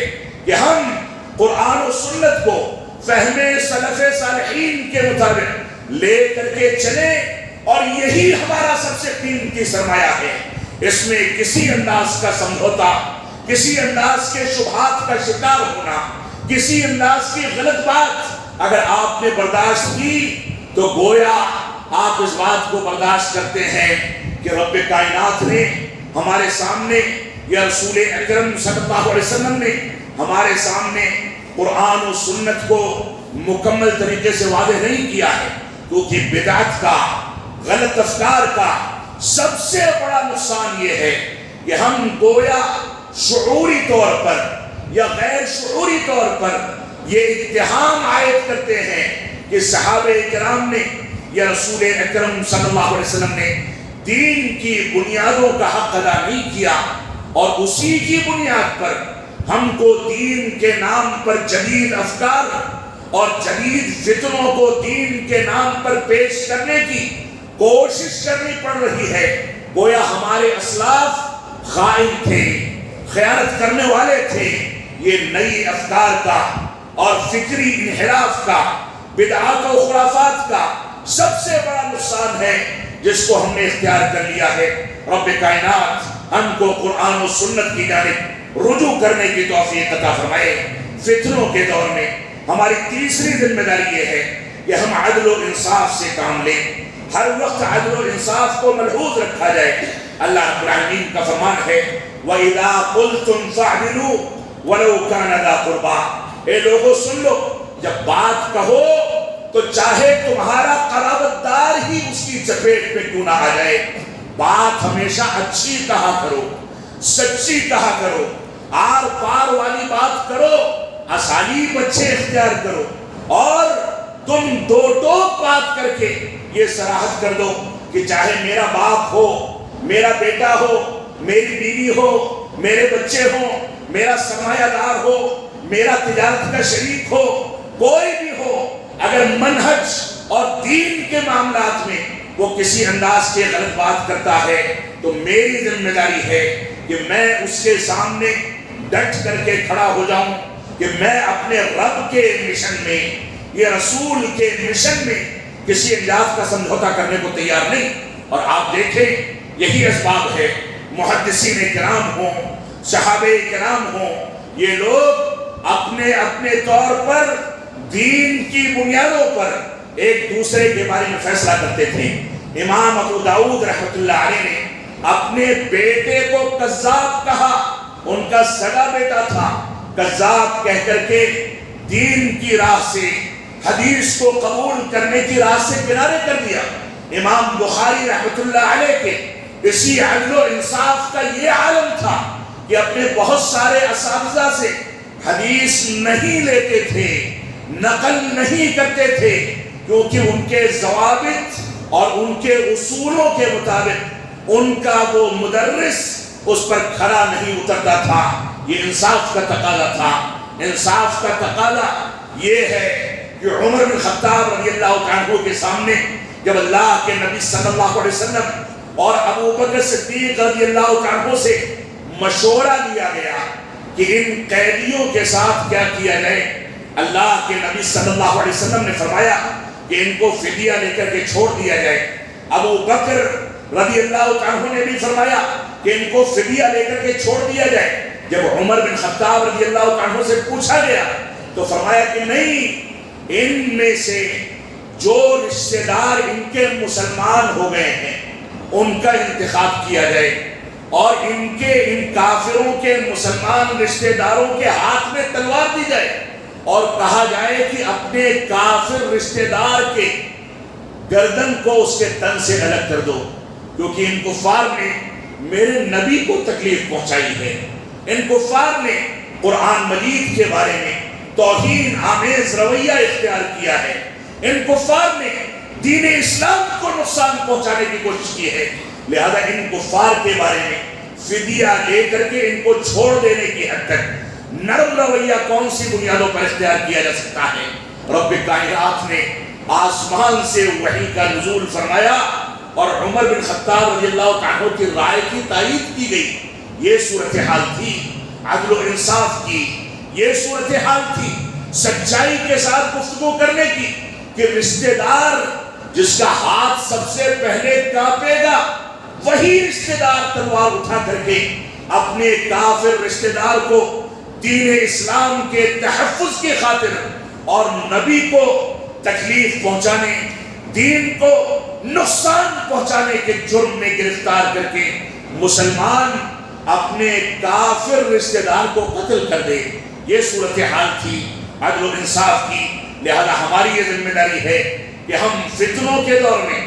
کہ ہم قرآن و سنت کو فہم سلف صالحین کے مطابق لے کر کے چلیں، اور یہی ہمارا سب سے قیمتی سرمایہ ہے. اس میں کسی انداز کا سمجھوتا، کسی انداز کے شبہات کا شکار ہونا، کسی انداز کی غلط بات اگر آپ نے برداشت کی تو گویا آپ اس بات کو برداشت کرتے ہیں کہ رب کائنات نے ہمارے سامنے، یا رسول اکرم صلی اللہ علیہ وسلم نے ہمارے سامنے قرآن و سنت کو مکمل طریقے سے واضح نہیں کیا ہے. کیونکہ بدعت کا، غلط افکار کا سب سے بڑا نقصان یہ ہے کہ ہم گویا شعوری طور پر یا غیر شعوری طور پر یہ اتہام عائد کرتے ہیں کہ صحابہ کرام نے یا رسول اکرم صلی اللہ علیہ وسلم نے دین کی بنیادوں کا حق ادا نہیں کیا، اور اسی کی بنیاد پر ہم کو دین کے نام پر جدید افکار اور جدید فتنوں کو دین کے نام پر پیش کرنے کی کوشش کرنی پڑ رہی ہے. گویا ہمارے اسلاف خائن تھے، خیانت کرنے والے تھے. یہ نئی افکار کا اور فکری انحراف کا، بدعات و خرافات کا سب سے بڑا نقصان ہے جس کو ہم نے اختیار کر لیا ہے. رب کائنات ہم کو قرآن و سنت کی جانب رجوع کرنے کی توفیق عطا فرمائے. فتنوں کے دور میں ہماری تیسری ذمہ داری یہ ہے کہ ہم عدل و انصاف سے کام لیں. ہر وقت عدل و انصاف کو ملحوظ رکھا جائے. اللہ رب العالمین کا فرمان ہے وَإِذَا قُلْتُمْ فَاعْدِلُوا وَلَوْ كَانَ ذَا قُرْبَىٰ. اے لوگو سن لو، جب بات کہو تو چاہے تمہارا قرابت دار ہی اس کی چپیٹ پہ کیوں نہ آ جائے، بات ہمیشہ اچھی کہا کرو، سچی کہا کرو، آر پار والی بات کرو، اسالیب اچھے اختیار کرو، اور تم دو ٹوک بات کر کے یہ صراحت کر دو کہ چاہے میرا باپ ہو، میرا بیٹا ہو، میری بیوی ہو، میرے بچے ہوں، میرا سرمایہ دار ہو، میرا تجارت کا شریک ہو، کوئی بھی ہو اگر منہج اور دین کے معاملات میں وہ کسی انداز کے غلط بات کرتا ہے تو میری ذمہ داری ہے کہ میں اس کے سامنے ڈٹ کر کے کھڑا ہو جاؤں کہ میں اپنے رب کے مشن میں، یہ رسول کے مشن میں کسی انداز کا سمجھوتا کرنے کو تیار نہیں۔ اور آپ دیکھیں یہی اسباب ہے، محدثین کرام ہوں، صحابہ کرام ہوں، یہ لوگ اپنے اپنے طور پر دین کی بنیادوں پر ایک دوسرے کے بارے میں فیصلہ کرتے تھے۔ امام ابو داؤد رحمۃ اللہ علیہ نے اپنے بیٹے کو کذاب کہا، ان کا سگا بیٹا تھا، کذاب کہہ کر کے دین کی راہ سے، حدیث کو قبول کرنے کی راہ سے کنارے کر دیا۔ امام بخاری رحمۃ اللہ علیہ کے اسی عدل و انصاف کا یہ عالم تھا کہ اپنے بہت سارے اساتذہ سے حدیث نہیں لیتے تھے، نقل نہیں کرتے تھے، کیونکہ ان کے ضوابط اور ان کے اصولوں کے مطابق ان کا وہ مدرس اس پر کھڑا نہیں اترتا تھا۔ یہ انصاف کا تقاضا تھا۔ انصاف کا تقاضا یہ ہے کہ عمر بن خطاب رضی اللہ عنہ کے سامنے جب اللہ کے نبی صلی اللہ علیہ وسلم اور ابو بکر صدیق رضی اللہ عنہ سے مشورہ لیا گیا کہ ان قیدیوں کے ساتھ کیا کیا جائے، اللہ کے نبی صلی اللہ علیہ وسلم نے فرمایا کہ ان کو فدیہ لے کر کے چھوڑ دیا جائے۔ ابو بکر رضی اللہ عنہ نے بھی فرمایا کہ ان کو فدیہ لے کر کے چھوڑ دیا جائے۔ جب عمر بن خطاب رضی اللہ عنہ سے پوچھا گیا تو فرمایا کہ نہیں، ان میں سے جو رشتہ دار ان کے مسلمان ہو گئے ہیں ان کا انتخاب کیا جائے اور ان کافروں کے مسلمان رشتہ داروں کے ہاتھ میں تلوار دی جائے اور کہا جائے کہ اپنے کافر رشتہ دار کے گردن کو اس کے تن سے الگ کر دو، کیونکہ ان کفار نے میرے نبی کو تکلیف پہنچائی ہے، ان کفار نے قرآن مجید کے بارے میں توہین آمیز رویہ اختیار کیا ہے، ان کفار نے دین اسلام کو نقصان پہنچانے کی کوشش کی ہے، لہذا ان کفار کے بارے میں فدیہ لے کر کے ان کو چھوڑ دینے کی حد تک نرم رویہ کون سی بنیادوں پر اختیار کیا جا سکتا ہے؟ رب کائنات نے آسمان سے وحی کا نزول فرمایا اور عمر بن خطاب رضی اللہ عنہ کی رائے کی تائید کی گئی۔ یہ صورتحال تھی عدل و انصاف کی، یہ صورتحال تھی سچائی کے ساتھ گفتگو کرنے کی کہ رشتہ دار جس کا ہاتھ سب سے پہلے کانپے گا وہی رشتہ دار تلوار اٹھا کر کے اپنے کافر رشتہ دار کو دین اسلام کے تحفظ کی خاطر اور نبی کو تکلیف پہنچانے، دین کو نقصان پہنچانے کے جرم میں گرفتار کر کے مسلمان اپنے کافر رشتہ دار کو قتل کر دے۔ یہ صورتحال تھی عدل و انصاف کی، لہذا ہماری یہ ذمہ داری ہے کہ ہم فتنوں کے دور میں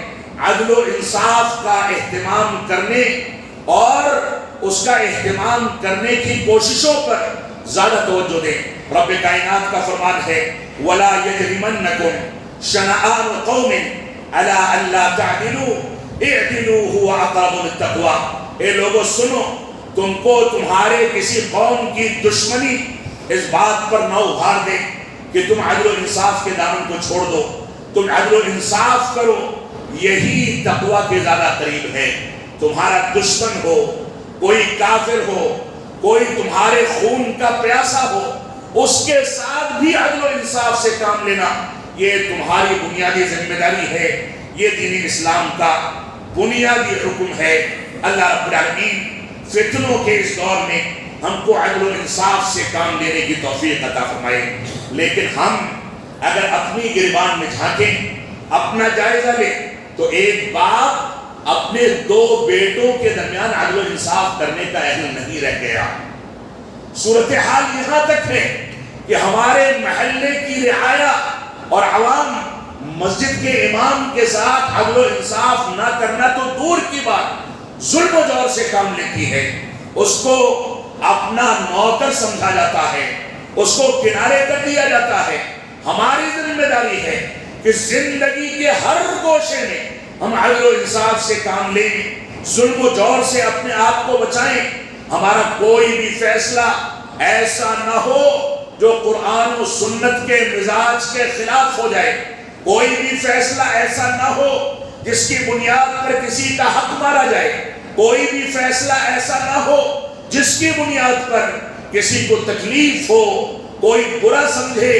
عدل و انصاف کا اہتمام کرنے اور اس کا اہتمام کرنے کی کوششوں پر زیادہ توجہ دیں۔ رب کائنات کا فرمان ہے وَلَا يَجْرِمَنَّكُمْ شَنَآنُ قَوْمٍ عَلَىٰ أَلَّا تَعْدِلُوا اعْدِلُوا هُوَ أَقْرَبُ لِلتَّقْوَىٰ۔ اے لوگو سنو، تم کو تمہارے کسی قوم کی دشمنی اس بات پر نہ ابھار دے کہ تم عدل و انصاف کے دامن کو چھوڑ دو، تم عدل و انصاف کرو، یہی تقویٰ کے زیادہ قریب ہے۔ تمہارا دشمن ہو، کوئی کافر ہو، کوئی تمہارے خون کا پیاسا ہو، اس کے ساتھ بھی عدل و انصاف سے کام لینا یہ تمہاری بنیادی ذمہ داری ہے، یہ دین اسلام کا بنیادی حکم ہے۔ اللہ رب العالمین فتنوں کے اس دور میں ہم کو عدل و انصاف سے کام لینے کی توفیق عطا فرمائے۔ لیکن ہم اگر اپنی گریبان میں جھانکیں، اپنا جائزہ لیں تو ایک باپ اپنے دو بیٹوں کے درمیان عدل و انصاف کرنے کا اہل نہیں رہ گیا۔ صورتحال یہاں تک ہے کہ ہمارے محلے کی رعایا اور عوام مسجد کے امام کے ساتھ عدل و انصاف نہ کرنا تو دور کی بات، ظلم و جور سے کام لیتی ہے، اس کو اپنا نوکر سمجھا جاتا ہے، اس کو کنارے کر دیا جاتا ہے۔ ہماری ذمہ داری ہے کہ زندگی کے ہر گوشے میں ہم عدل و انصاف سے کام لیں، ظلم و جور سے اپنے آپ کو بچائیں۔ ہمارا کوئی بھی فیصلہ ایسا نہ ہو جو قرآن و سنت کے مزاج کے خلاف ہو جائے، کوئی بھی فیصلہ ایسا نہ ہو جس کی بنیاد پر کسی کا حق مارا جائے، کوئی بھی فیصلہ ایسا نہ ہو جس کی بنیاد پر کسی کو تکلیف ہو، کوئی برا سمجھے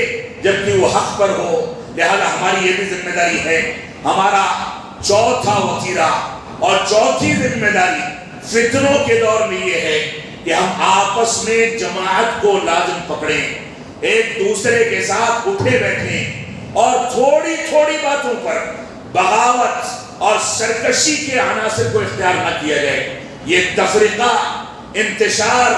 جبکہ وہ حق پر ہو۔ لہذا ہماری یہ بھی ذمہ داری ہے، ہمارا چوتھا وتیرہ اور چوتھی ذمہ داری فتنوں کے دور میں یہ ہے کہ ہم آپس میں جماعت کو لازم پکڑیں، ایک دوسرے کے ساتھ اٹھے بیٹھیں اور تھوڑی تھوڑی باتوں پر بغاوت اور سرکشی کے عناصر کو اختیار نہ کیا جائے۔ یہ تفرقہ، انتشار،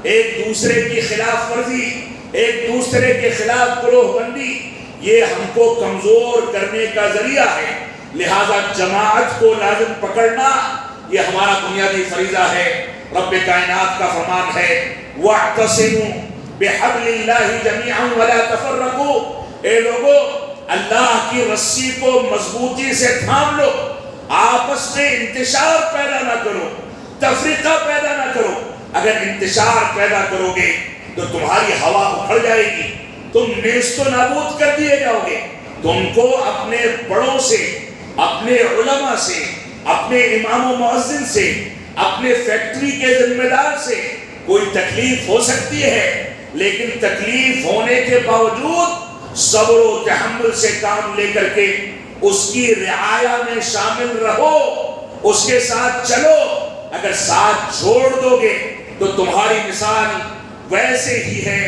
ایک دوسرے کی خلاف ورزی، ایک دوسرے کے خلاف گروہ بندی، یہ ہم کو کمزور کرنے کا ذریعہ ہے۔ لہذا جماعت کو لازم پکڑنا یہ ہمارا بنیادی فریضہ ہے۔ رب کائنات کا فرمان ہے وَاعْتَصِمُوا بِحَبْلِ اللَّهِ جَمِيعًا وَلَا تَفَرَّقُوا، اے لوگو اللہ کی رسی کو مضبوطی سے تھام لو، آپس میں انتشار پیدا نہ کرو، تفریقہ پیدا نہ کرو۔ اگر انتشار پیدا کرو گے تو تمہاری ہوا اکھڑ جائے گی، تم نیست و نابود کر دیے جاؤ گے۔ تم کو اپنے بڑوں سے، اپنے علماء سے، اپنے امام و مؤذن سے، اپنے فیکٹری کے ذمہ دار سے کوئی تکلیف ہو سکتی ہے، لیکن تکلیف ہونے کے باوجود صبر و تحمل سے کام لے کر کے اس کی رعایا میں شامل رہو، اس کے ساتھ چلو۔ اگر ساتھ چھوڑ دو گے تو تمہاری مثال ویسے ہی ہے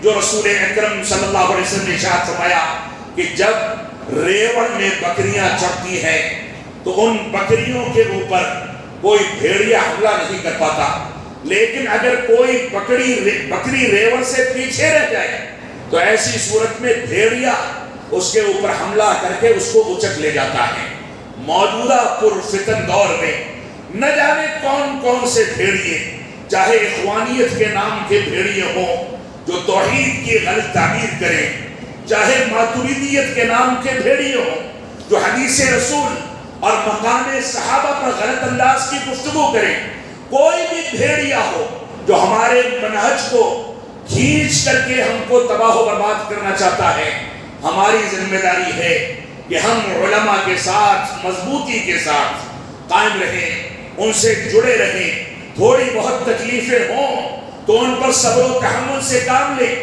جو رسول اکرم صلی اللہ علیہ وسلم نے ارشاد فرمایا کہ جب ریوڑ میں بکریاں چڑھتی ہیں تو ان بکریوں کے اوپر کوئی بھیڑیا حملہ نہیں کر پاتا، لیکن اگر کوئی بکری ریوڑ سے پیچھے رہ جائے تو ایسی صورت میں بھیڑیا اس کے اوپر حملہ کر کے اس کو اچک لے جاتا ہے۔ موجودہ پرفتن دور میں نہ جانے کون کون سے بھیڑیے، چاہے اخوانیت کے نام کے بھیڑیے ہوں جو توحید کی غلط تعبیر کریں، چاہے ماتریدیت کے نام کے بھیڑیے ہوں جو حدیث رسول اور مقام صحابہ پر غلط انداز کی گفتگو کریں، کوئی بھی بھیڑیا ہو جو ہمارے منہج کو کھینچ کر کے ہم کو تباہ و برباد کرنا چاہتا ہے، ہماری ذمہ داری ہے کہ ہم علماء کے ساتھ مضبوطی کے ساتھ قائم رہیں، ان سے جڑے رہیں۔ تھوڑی بہت تکلیفیں ہوں تو ان پر صبر و تحمل سے کام لیں،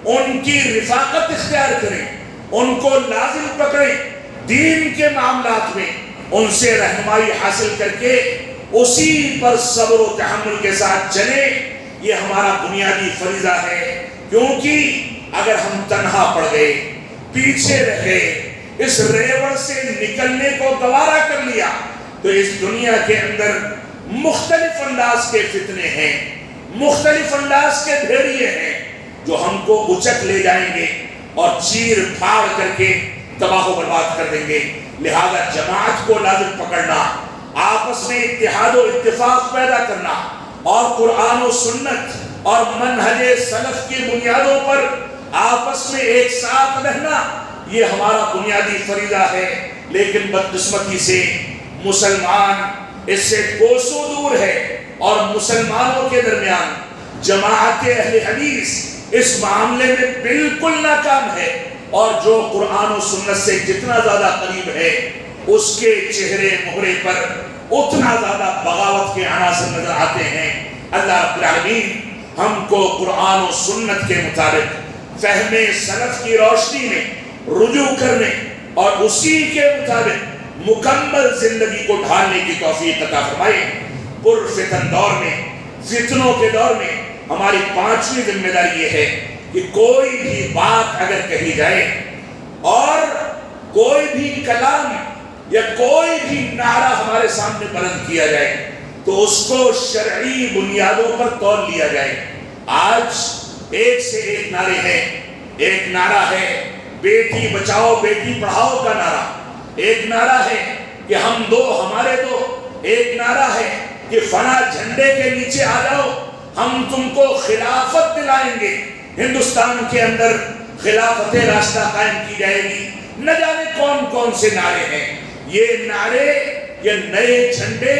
ان کی رفاقت اختیار کریں، ان کو لازم پکڑیں، دین کے معاملات میں ان سے رہنمائی حاصل کر کے اسی پر صبر و تحمل کے ساتھ چلیں۔ یہ ہمارا بنیادی فریضہ ہے، کیونکہ اگر ہم تنہا پڑ گئے، پیچھے رہ گئے، اس ریوڑ سے نکلنے کو گوارا کر لیا تو اس دنیا کے اندر مختلف انداز کے فتنے ہیں، مختلف انداز کے بھیڑیے ہیں جو ہم کو اچک لے جائیں گے اور چیر پھاڑ کر کے تباہ و برباد کر دیں گے۔ لہذا جماعت کو لازم پکڑنا، آپس میں اتحاد و اتفاق پیدا کرنا اور قرآن و سنت اور منہج سلف کی بنیادوں پر آپس میں ایک ساتھ رہنا، یہ ہمارا بنیادی فریضہ ہے۔ لیکن بدقسمتی سے مسلمان اس سے کوسوں دور ہے اور مسلمانوں کے درمیان جماعت اہل حدیث اس معاملے میں بالکل ناکام ہے، اور جو قرآن و سنت سے جتنا زیادہ قریب ہے اس کے چہرے مہرے پر اتنا زیادہ بغاوت کے عناصر نظر آتے ہیں۔ اللہ رب العالمین ہم کو قرآن و سنت کے مطابق فہم سلف کی روشنی میں رجوع کرنے اور اسی کے مطابق مکمل زندگی کو ڈھالنے کی توفیق عطا فرمائے۔ پرفتن دور میں، فتنوں کے دور میں ہماری پانچویں ذمہ داری یہ ہے کہ کوئی بھی بات اگر کہی جائے اور کوئی بھی کلام یا کوئی بھی نعرہ ہمارے سامنے بلند کیا جائے تو اس کو شرعی بنیادوں پر تول لیا جائے۔ آج ایک سے ایک نعرے ہیں، ایک نعرہ ہے بیٹی بچاؤ بیٹی پڑھاؤ کا نعرہ، ایک نعرہ ہے کہ ہم دو ہمارے دو، ایک نعرہ ہے کہ فلاں جھنڈے کے نیچے آ جاؤ ہم تم کو خلافت دلائیں گے، ہندوستان کے اندر خلافت راستہ قائم کی جائے گی۔ نہ جانے کون کون سے نعرے ہیں۔ یہ نعرے، یہ نئے جھنڈے،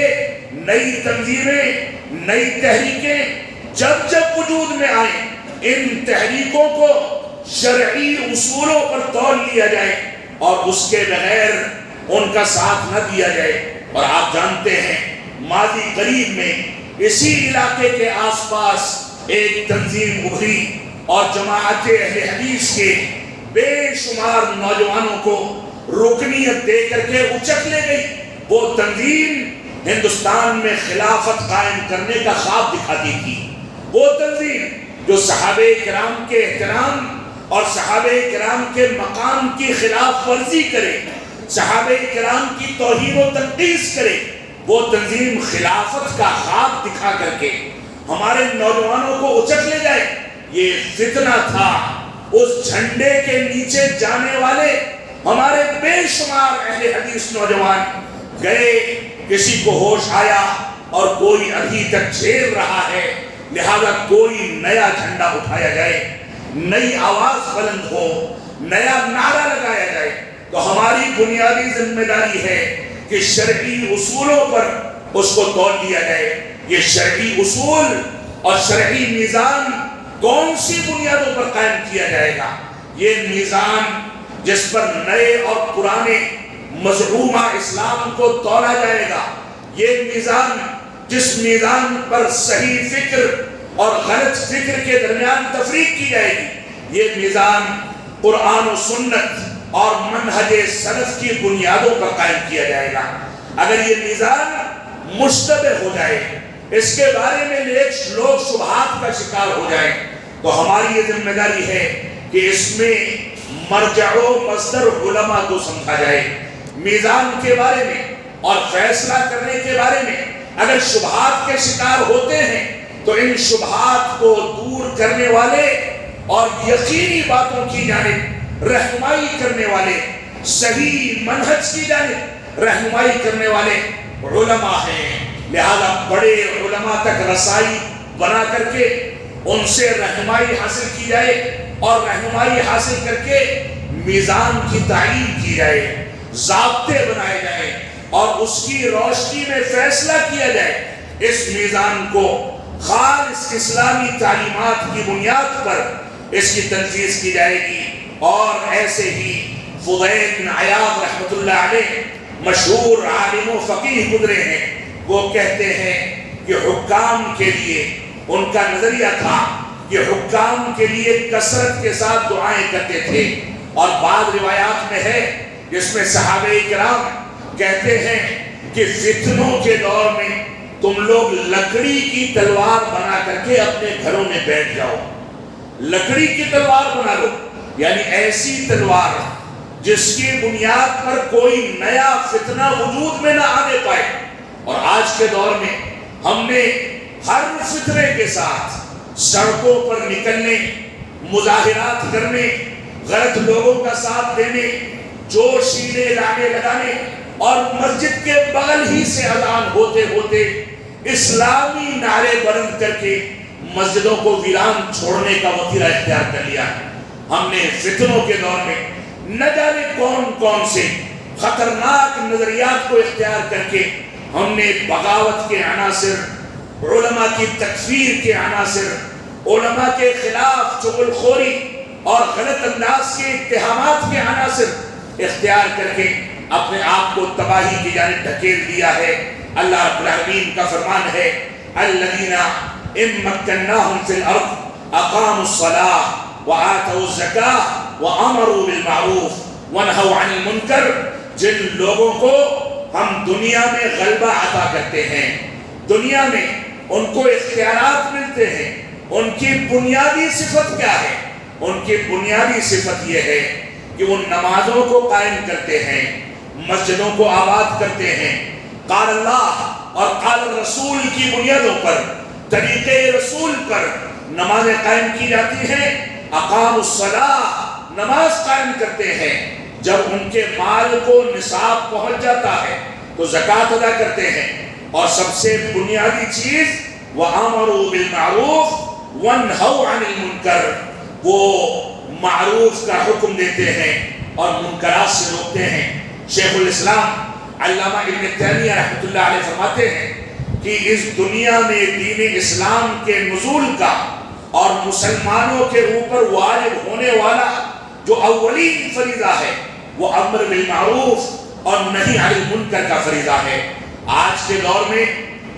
نئی تنظیمیں، نئی تحریکیں جب جب وجود میں آئیں، ان تحریکوں کو شرعی اصولوں پر تول لیا جائے اور اس کے بغیر ان کا ساتھ نہ دیا جائے۔ اور آپ جانتے ہیں ماضی قریب میں اسی علاقے کے آس پاس ایک تنظیم ابھری اور جماعت اہل حدیث کے بے شمار نوجوانوں کو رکنیت دے کر کے اچک لے گئی۔ وہ تنظیم ہندوستان میں خلافت قائم کرنے کا خواب دکھاتی تھی۔ وہ تنظیم جو صحابہ کرام کے احترام اور صحابہ کرام کے مقام کی خلاف ورزی کرے، صحابہ کرام کی توہین و تنقیص کرے، وہ تنظیم خلافت کا خواب دکھا کر کے ہمارے نوجوانوں کو اچک لے جائے۔ یہ فتنہ تھا۔ اس جھنڈے کے نیچے جانے والے ہمارے بے شمار اہل حدیث نوجوان گئے، کسی کو ہوش آیا اور کوئی ابھی تک جھیل رہا ہے، لہذا کوئی نیا جھنڈا اٹھایا جائے، نئی آواز بلند ہو، نیا نعرہ لگایا جائے۔ تو ہماری بنیادی ذمہ داری ہے کہ شرعی اصولوں پر اس کو تول دیا جائے۔ یہ شرعی اصول اور شرعی میزان کون سی بنیادوں پر قائم کیا جائے گا؟ یہ میزان جس پر نئے اور پرانے مظلومہ اسلام کو تولا جائے گا، یہ میزان جس میزان پر صحیح فکر اور غلط فکر کے درمیان تفریق کی جائے گی، یہ میزان قرآن و سنت اور منہج سلف کی بنیادوں پر قائم کیا جائے گا۔ اگر یہ میزان مشتبہ ہو جائے، اس کے بارے میں لوگ شبہات کا شکار ہو جائیں، تو ہماری یہ ذمہ داری ہے کہ اس میں مرجع و مصدر علماء کو سمجھا جائے۔ میزان کے بارے میں اور فیصلہ کرنے کے بارے میں اگر شبہات کے شکار ہوتے ہیں تو ان شبہات کو دور کرنے والے اور یقینی باتوں کی جانب رہنمائی کرنے والے، صحیح منہج کی جانب رہنمائی کرنے والے علماء ہیں۔ لہذا بڑے علماء تک رسائی بنا کر کے ان سے رہنمائی حاصل کی جائے اور رہنمائی حاصل کر کے میزان کی تعیین کی جائے، ضابطے بنائے جائیں اور اس کی روشنی میں فیصلہ کیا جائے۔ اس میزان کو خالص اسلامی تعلیمات کی بنیاد پر اس کی تنفیذ کی جائے گی۔ اور ایسے ہی فضیل بن عیاض رحمۃ اللہ علیہ مشہور عالم و فقیہ گزرے ہیں، وہ کہتے ہیں کہ حکام کے لیے ان کا نظریہ تھا کہ حکام کے لیے کثرت کے ساتھ دعائیں کرتے تھے۔ اور بعض روایات میں ہے جس میں صحابہ کرام کہتے ہیں کہ فتنوں کے دور میں تم لوگ لکڑی کی تلوار بنا کر کے اپنے گھروں میں بیٹھ جاؤ۔ لکڑی کی تلوار بنا لو، یعنی ایسی تلوار جس کی بنیاد پر کوئی نیا فتنہ وجود میں نہ آنے پائے۔ اور آج کے دور میں ہم نے ہر فتنے کے ساتھ سڑکوں پر نکلنے، مظاہرات کرنے، غلط لوگوں کا ساتھ دینے، جوشیلے لانے لگانے اور مسجد کے بغل ہی سے اذان ہوتے ہوتے اسلامی نعرے بلند کر کے مسجدوں کو ویران چھوڑنے کا وتیرہ اختیار کر لیا ہے۔ ہم نے فتنوں کے دور میں نہ جانے کون کون سے خطرناک نظریات کو اختیار کر کے ہم نے بغاوت کے عناصر، علماء کی تکفیر کے عناصر، علماء کے خلاف چغل خوری اور غلط انداز کے اتہامات کے عناصر اختیار کر کے اپنے آپ کو تباہی کی جانب دھکیل دیا ہے۔ اللہ رب العالمین کا فرمان ہے الذین ان مکناہم فی الارض اقاموا الصلاۃ وآتوا الزکاۃ وامروا بالمعروف ونہوا عن المنکر۔ جن لوگوں کو ہم دنیا میں غلبہ عطا کرتے ہیں، دنیا میں ان کو اختیارات ملتے ہیں، ان کی بنیادی صفت کیا ہے؟ ان کی بنیادی صفت یہ ہے کہ وہ نمازوں کو قائم کرتے ہیں، مسجدوں کو آباد کرتے ہیں، قال اللہ اور قال رسول کی بنیادوں پر، طریقے رسول پر نمازیں قائم کی جاتی ہیں۔ اقام الصلاۃ، نماز قائم کرتے ہیں، جب ان کے مال کو نصاب پہنچ جاتا ہے تو زکوٰۃ ادا کرتے ہیں، اور سب سے بنیادی چیز وَأَمَرُوا بِالْمَعْرُوفِ وَانْهَوْا عَنِ الْمُنْكَرِ، وہ معروف کا حکم دیتے ہیں اور منکرات سے روکتے ہیں۔ شیخ الاسلام علامہ ابن تیمیہ رحمۃ اللہ علیہ فرماتے ہیں کہ اس دنیا میں دین اسلام کے نزول کا اور مسلمانوں کے اوپر واجب ہونے والا جو اولین فریضہ ہے وہ امر بالمعروف اور نہی عن المنکر کا فریضہ ہے۔ آج کے دور میں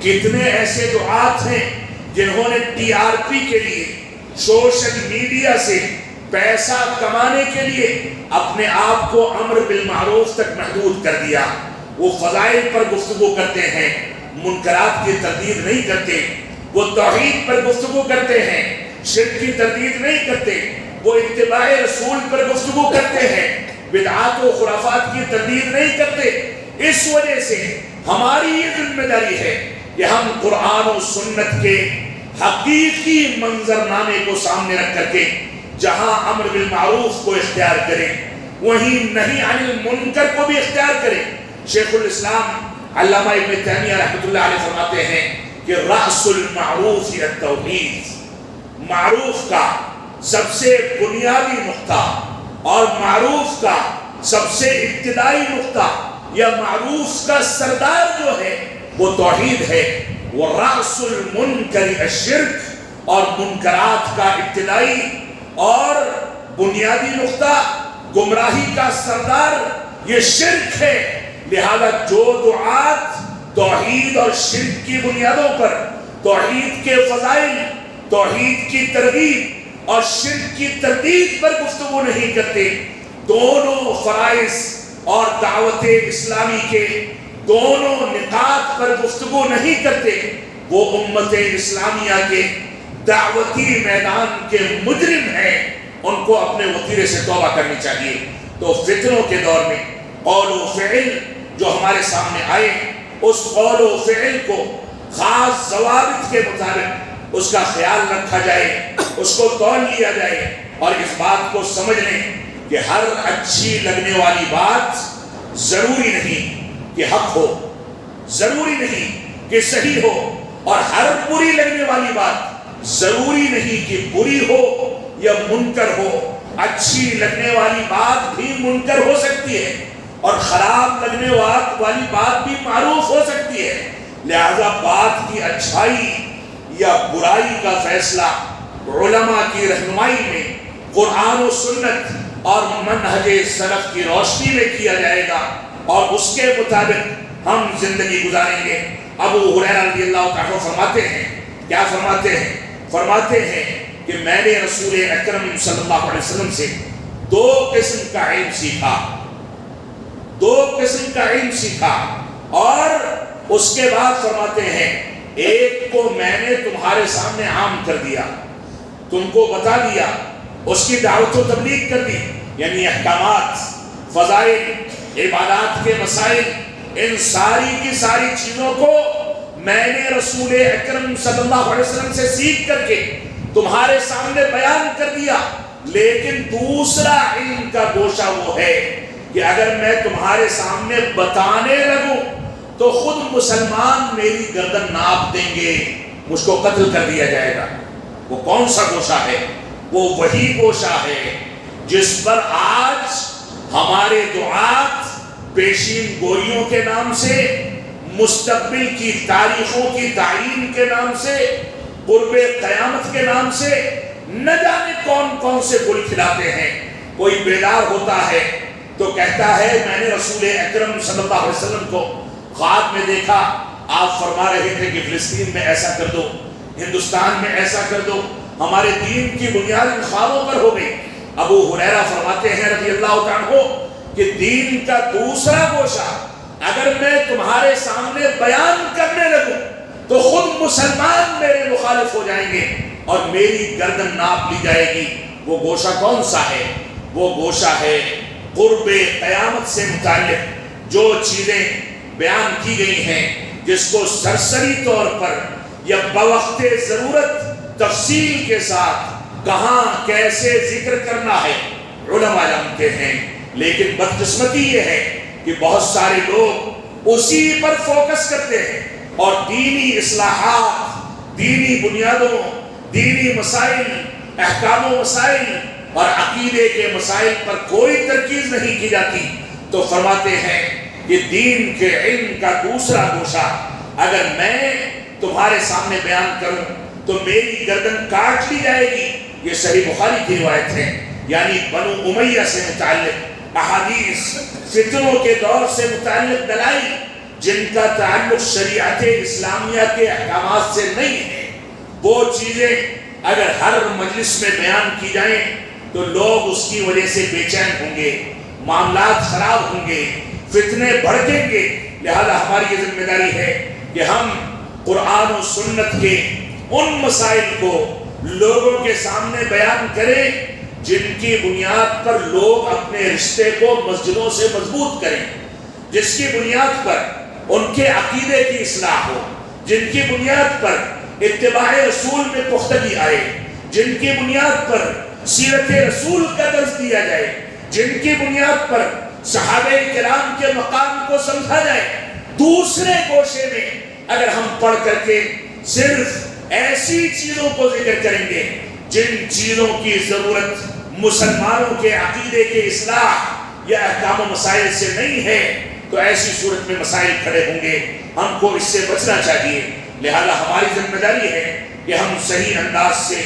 کتنے ایسے دعات ہیں جنہوں نے ٹی آر پی کے لیے سوشل میڈیا سے پیسہ کمانے کے لیے اپنے آپ کو امر بالمعروف تک محدود کر دیا۔ وہ فضائل پر گفتگو کرتے ہیں، منکرات کی تردید نہیں کرتے۔ وہ توحید پر گفتگو کرتے ہیں، شرک کی تردید نہیں کرتے۔ وہ اتباع رسول پر گفتگو کرتے ہیں، بدعات و خرافات کی تردید نہیں کرتے۔ اس وجہ سے ہماری یہ ذمہ داری ہے کہ ہم قرآن و سنت کے حقیقی منظرنامے کو سامنے رکھ کر کے جہاں امر بالمعروف کو اختیار کریں وہیں نہی عن المنکر کو بھی اختیار کریں۔ شیخ الاسلام علامہ ابن تیمیہ رحمۃ اللہ علیہ فرماتے ہیں کہ رأس المعروف التوحید، معروف کا سب سے بنیادی نقطہ اور معروف کا سب سے ابتدائی نقطہ یا معروف کا سردار جو ہے وہ توحید ہے۔ وہ رأس المنکر الشرک، اور منکرات کا ابتدائی اور بنیادی نقطہ، گمراہی کا سردار یہ شرک ہے۔ لہذا جو دعات توحید اور شرک کی بنیادوں پر توحید کے فضائل، توحید کی ترغیب اور شرک کی تردید پر گفتگو نہیں کرتے، دونوں فرائض اور دعوت اسلامی کے دونوں نقاط پر گفتگو نہیں کرتے، وہ امت اسلامیہ کے دعوتی میدان کے مجرم ہیں۔ ان کو اپنے وطیرے سے توبہ کرنی چاہیے۔ تو فتنوں کے دور میں قول و فعل جو ہمارے سامنے آئے، اس قول و فعل کو خاص ضوابط کے مطابق اس کا خیال رکھا جائے، اس کو تول لیا جائے، اور اس بات کو سمجھ لیں کہ ہر اچھی لگنے والی بات ضروری نہیں کہ حق ہو، ضروری نہیں کہ صحیح ہو، اور ہر بری لگنے والی بات ضروری نہیں کہ بری ہو یا منکر ہو۔ اچھی لگنے والی بات بھی منکر ہو سکتی ہے اور خراب لگنے والی بات بھی معروف ہو سکتی ہے۔ لہذا بات کی اچھائی یا برائی کا فیصلہ علماء کی رہنمائی میں قرآن و سنت اور منہج سلف کی روشنی میں کیا جائے گا، اور اس کے مطابق ہم زندگی گزاریں گے۔ ابو ہریرہ رضی اللہ تعالیٰ فرماتے ہیں، کیا فرماتے ہیں؟ فرماتے ہیں کہ میں نے رسول اکرم صلی اللہ علیہ وسلم سے دو قسم کا علم سیکھا، دو قسم کا علم سیکھا، اور اس کے بعد فرماتے ہیں ایک کو میں نے تمہارے سامنے عام کر دیا، تم کو بتا دیا، اس کی دعوت و تبلیغ کر دی، یعنی احکامات، فضائل، عبادات کے مسائل، ان ساری کی ساری چیزوں کو میں نے رسول اکرم صلی اللہ علیہ وسلم سے سیکھ کر کے تمہارے سامنے بیان کر دیا۔ لیکن دوسرا علم کا گوشہ وہ ہے کہ اگر میں تمہارے سامنے بتانے لگوں تو خود مسلمان میری گردن ناپ دیں گے، مجھ کو قتل کر دیا جائے گا۔ وہ کون سا گوشہ ہے؟ وہ وہی گوشہ ہے جس پر آج ہمارے دعات پیشین گوئیوں کے نام سے، مستقبل کی تاریخوں کی تعین کے نام سے، قرب قیامت کے نام سے نہ جانے کون کون سے گل کھلاتے ہیں۔ کوئی بیدار ہوتا ہے تو کہتا ہے میں نے رسول اکرم صلی اللہ علیہ وسلم کو خواب میں دیکھا، آپ فرما رہے تھے کہ فلسطین میں ایسا کر دو، ہندوستان میں ایسا کر دو، ہمارے دین کی بنیاد ان خوابوں پر ہو گئی۔ ابو ہریرہ فرماتے ہیں رضی اللہ عنہ کہ دین کا دوسرا گوشہ اگر میں تمہارے سامنے بیان کرنے لگوں تو خود مسلمان میرے مخالف ہو جائیں گے اور میری گردن ناپ لی جائے گی۔ وہ گوشہ کون سا ہے؟ وہ گوشہ ہے قرب قیامت سے متعلق جو چیزیں بیان کی گئی ہیں، جس کو سرسری طور پر یا بوقت ضرورت تفصیل کے ساتھ کہاں کیسے ذکر کرنا ہے علماء جانتے ہیں۔ لیکن بدقسمتی یہ ہے کہ بہت سارے لوگ اسی پر فوکس کرتے ہیں اور دینی اصلاحات، دینی بنیادوں، دینی مسائل، احکام و مسائل اور عقیدے کے مسائل پر کوئی ترکیز نہیں کی جاتی۔ تو فرماتے ہیں کہ دین کے علم کا دوسرا گوشہ اگر میں تمہارے سامنے بیان کروں تو میری گردن کاٹ لی جائے گی. یہ صحیح بخاری کی روایت ہے. یعنی بنو امیہ سے متعلق احادیث، فتنوں کے دور سے متعلق دلائل جن کا تعلق شریعت اسلامیہ کے احکامات سے نہیں ہے، وہ چیزیں اگر ہر مجلس میں بیان کی جائیں تو لوگ اس کی وجہ سے بے چین ہوں گے، معاملات خراب ہوں گے، فتنے بھڑکیں گے. لہذا ہماری یہ ذمہ داری ہے کہ ہم قرآن و سنت کے ان مسائل کو لوگوں کے سامنے بیان کریں جن کی بنیاد پر لوگ اپنے رشتے کو مسجدوں سے مضبوط کریں، جس کی بنیاد پر ان کے عقیدے کی اصلاح ہو، جن کی بنیاد پر اتباع رسول میں پختگی آئے، جن کی بنیاد پر سیرت رسول کا درس دیا جائے، جن کی بنیاد پر صحابہ کرام کے مقام کو سمجھا جائے. دوسرے گوشے میں اگر ہم پڑھ کر کے صرف ایسی چیزوں کو ذکر کریں گے جن چیزوں کی ضرورت مسلمانوں کے عقیدے کے اصلاح یا احکام و مسائل سے نہیں ہے تو ایسی صورت میں مسائل کھڑے ہوں گے. ہم کو اس سے بچنا چاہیے. لہذا ہماری ذمہ داری ہے کہ ہم صحیح انداز سے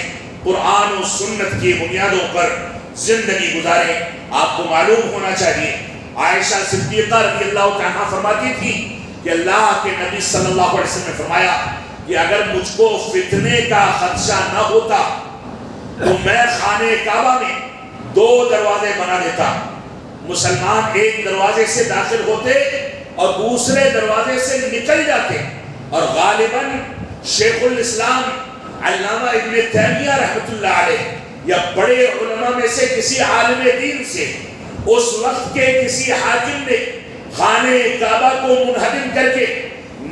قرآن و سنت کی بنیادوں پر زندگی گزاریں. آپ کو معلوم ہونا چاہیے عائشہ صدیقہ رضی اللہ عنہا فرماتی تھی کہ اللہ کے نبی صلی اللہ علیہ وسلم نے فرمایا کہ اگر مجھ کو فتنے کا خدشہ نہ ہوتا تو میں خانہ کعبہ میں 2 دروازے بنا دیتا. مسلمان ایک دروازے سے داخل ہوتے اور دوسرے دروازے سے نکل جاتے. اور غالباً شیخ الاسلام علامہ ابن تیمیہ رحمۃ اللہ علیہ یا بڑے علماء میں سے کسی عالم دین سے اس وقت کے کسی حاکم نے خانہ کعبہ کو منہدم کر کے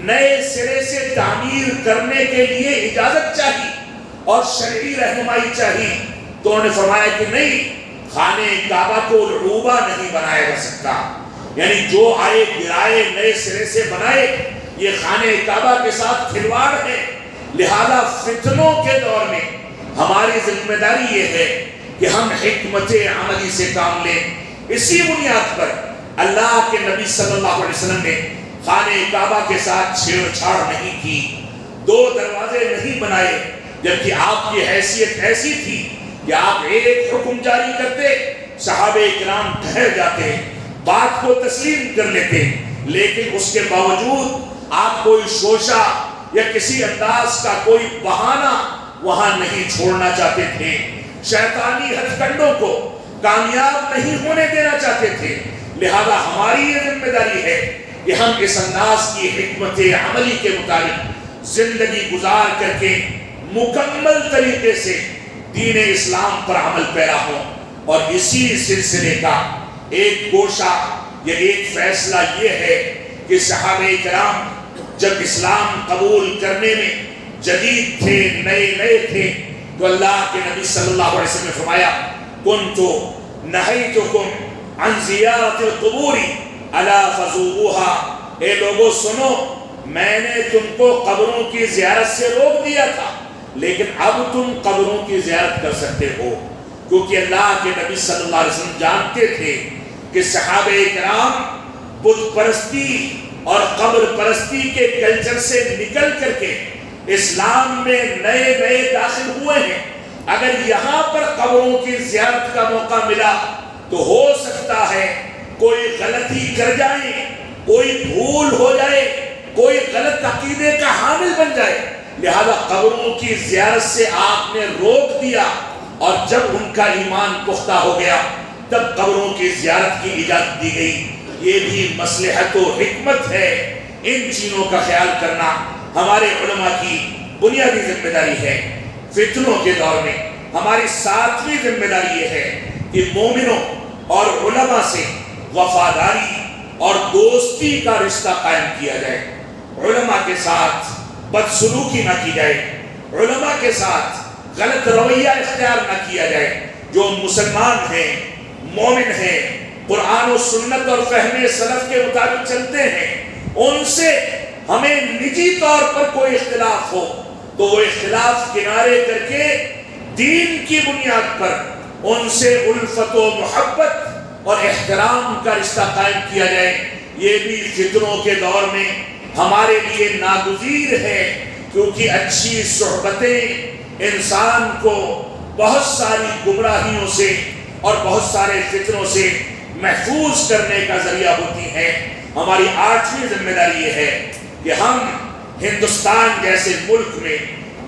نئے سرے سے تعمیر کرنے کے لیے اجازت چاہیے اور شرعی رہنمائی چاہیے. تو انہوں نے فرمایا کہ نہیں، خانہ کعبہ کو عروبہ نہیں بنایا جا سکتا. یعنی جو آئے گرائے نئے سرے سے بنائے، یہ خانہ کعبہ کے ساتھ کھلواڑ ہے. لہذا فتنوں کے دور میں ہماری ذمہ داری یہ ہے کہ ہم حکمت عملی سے کام لیں. اسی بنیاد پر اللہ کے نبی صلی اللہ علیہ وسلم نے خانہ کعبہ کے ساتھ چھیڑ چھاڑ نہیں کی، 2 دروازے نہیں بنائے، جبکہ آپ کی حیثیت ایسی تھی کہ آپ ایک حکم جاری کرتے، صحابہ کرام ٹھہر جاتے، بات کو تسلیم کر لیتے، لیکن اس کے باوجود آپ کوئی شوشہ یا کسی انداز کا کوئی بہانہ وہاں نہیں چھوڑنا چاہتے تھے. شیطانی ہتھ کنڈوں کو کامیاب نہیں ہونے دینا چاہتے تھے. لہذا ہماری یہ ذمہ داری ہے کہ ہم اس انداز کی حکمت عملی کے مطابق زندگی گزار کر کے مکمل طریقے سے دین اسلام پر عمل پیرا ہوں. اور اسی سلسلے کا ایک گوشہ یا ایک فیصلہ یہ ہے کہ صحابہ کرام جب اسلام قبول کرنے میں جدید تھے، نئے تھے، تو اللہ کے نبی صلی اللہ علیہ وسلم نے فرمایا کنتو نہیتکم عن زیارت القبور الا فزوروها. اے لوگوں سنو، میں نے تم کو قبروں کی زیارت سے روک دیا تھا، لیکن اب تم قبروں کی زیارت کر سکتے ہو. کیونکہ اللہ کے نبی صلی اللہ علیہ وسلم جانتے تھے کہ صحابہ کرام بت پرستی اور قبر پرستی کے کلچر سے نکل کر کے اسلام میں نئے داخل ہوئے ہیں. اگر یہاں پر قبروں کی زیارت کا موقع ملا تو ہو سکتا ہے کوئی غلطی کر جائے، کوئی بھول ہو جائے، کوئی غلط عقیدے کا حامل بن جائے. لہذا قبروں کی زیارت سے آپ نے روک دیا، اور جب ان کا ایمان پختہ ہو گیا تب قبروں کی زیارت کی اجازت دی گئی. یہ بھی مصلحت و حکمت ہے. ان چیزوں کا خیال کرنا ہمارے علماء کی بنیادی ذمہ داری ہے. فتنوں کے دور میں ہماری 7ویں ذمہ داری یہ ہے کہ مومنوں اور علماء سے وفاداری اور دوستی کا رشتہ قائم کیا جائے. علماء کے ساتھ بدسلوکی نہ کی جائے، علماء کے ساتھ غلط رویہ اختیار نہ کیا جائے. جو مسلمان ہیں، مومن ہیں، قرآن و سنت اور فہم سلف کے مطابق چلتے ہیں، ان سے ہمیں نجی طور پر کوئی اختلاف ہو تو وہ اختلاف کنارے کر کے دین کی بنیاد پر ان سے الفت و محبت اور احترام کا رشتہ قائم کیا جائے. یہ بھی فتنوں کے دور میں ہمارے لیے ناگزیر ہے کیونکہ اچھی صحبتیں انسان کو بہت ساری گمراہیوں سے اور بہت سارے فتنوں سے محفوظ کرنے کا ذریعہ ہوتی ہیں۔ ہماری 8ویں ذمہ داری یہ ہے کہ ہم ہندوستان جیسے ملک میں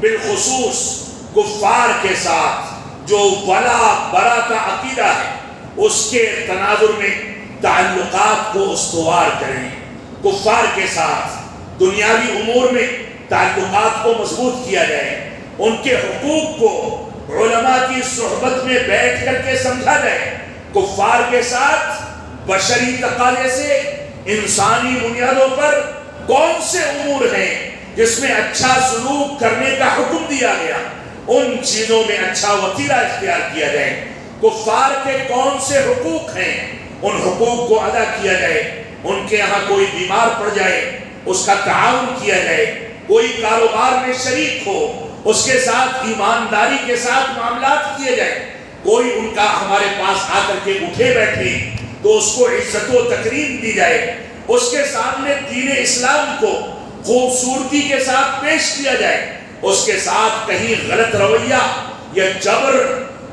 بالخصوص کفار کے ساتھ جو ولا برا کا عقیدہ ہے اس کے تناظر میں تعلقات کو استوار کریں۔ کفار کے ساتھ دنیاوی امور میں تعلقات کو مضبوط کیا جائے، ان کے حقوق کو علماء کی صحبت میں بیٹھ کر کے سمجھا جائے۔ کفار کے ساتھ بشری تقاضے سے انسانی بنیادوں پر کون سے امور ہیں جس میں اچھا سلوک کرنے کا حکم دیا گیا، ان چیزوں میں اچھا وتیرہ اختیار کیا جائے۔ کفار کے کون سے حقوق ہیں ان حقوق کو ادا کیا جائے۔ ان کے یہاں کوئی بیمار پڑ جائے اس کا تعاون کیا جائے، کوئی کاروبار میں شریک ہو اس کے ساتھ ایمانداری کے ساتھ معاملات کیے جائیں۔ کوئی ان کا ہمارے پاس آ کر کے اٹھے بیٹھے تو اس کو عزت و تکریم دی جائے، اس کے سامنے دین اسلام کو خوبصورتی کے ساتھ پیش کیا جائے، اس کے ساتھ کہیں غلط رویہ یا جبر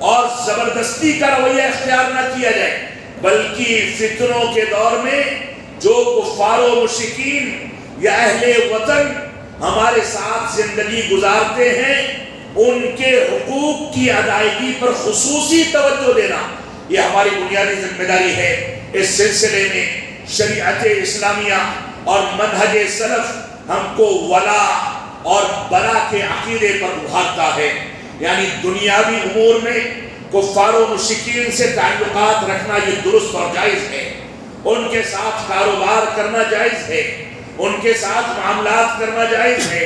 اور زبردستی کا رویہ اختیار نہ کیا جائے، بلکہ فتنوں کے دور میں جو کفار و مشرکین یا اہل وطن ہمارے ساتھ زندگی گزارتے ہیں ان کے حقوق کی ادائیگی پر خصوصی توجہ دینا یہ ہماری بنیادی ذمہ داری ہے۔ اس سلسلے میں شریعت اسلامیہ اور منہج سلف ہم کو ولا اور برا کے عقیدے پر ابھارتا ہے، یعنی دنیاوی امور میں کفار و مشرکین سے تعلقات رکھنا یہ درست اور جائز ہے، ان کے ساتھ کاروبار کرنا جائز ہے، ان کے ساتھ معاملات کرنا جائز ہے،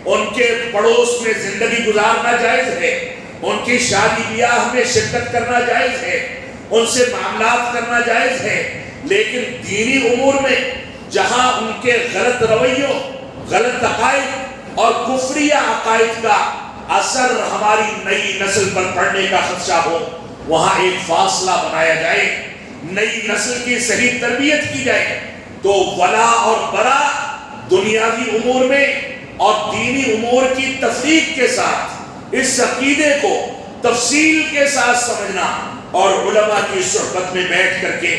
ان کے پڑوس میں زندگی گزارنا جائز ہے، ان کی شادی بیاہ میں شرکت کرنا جائز ہے، ان سے معاملات کرنا جائز ہے، لیکن دینی امور میں جہاں ان کے غلط رویوں، غلط عقائد اور کفریہ عقائد کا اثر ہماری نئی نسل پر پڑنے کا خدشہ ہو وہاں ایک فاصلہ بنایا جائے، نئی نسل کی صحیح تربیت کی جائے۔ تو ولا اور برا دنیاوی امور میں اور دینی امور کی تفریق کے ساتھ اس عقیدے کو تفصیل کے ساتھ سمجھنا اور علماء کی صحبت میں بیٹھ کر کے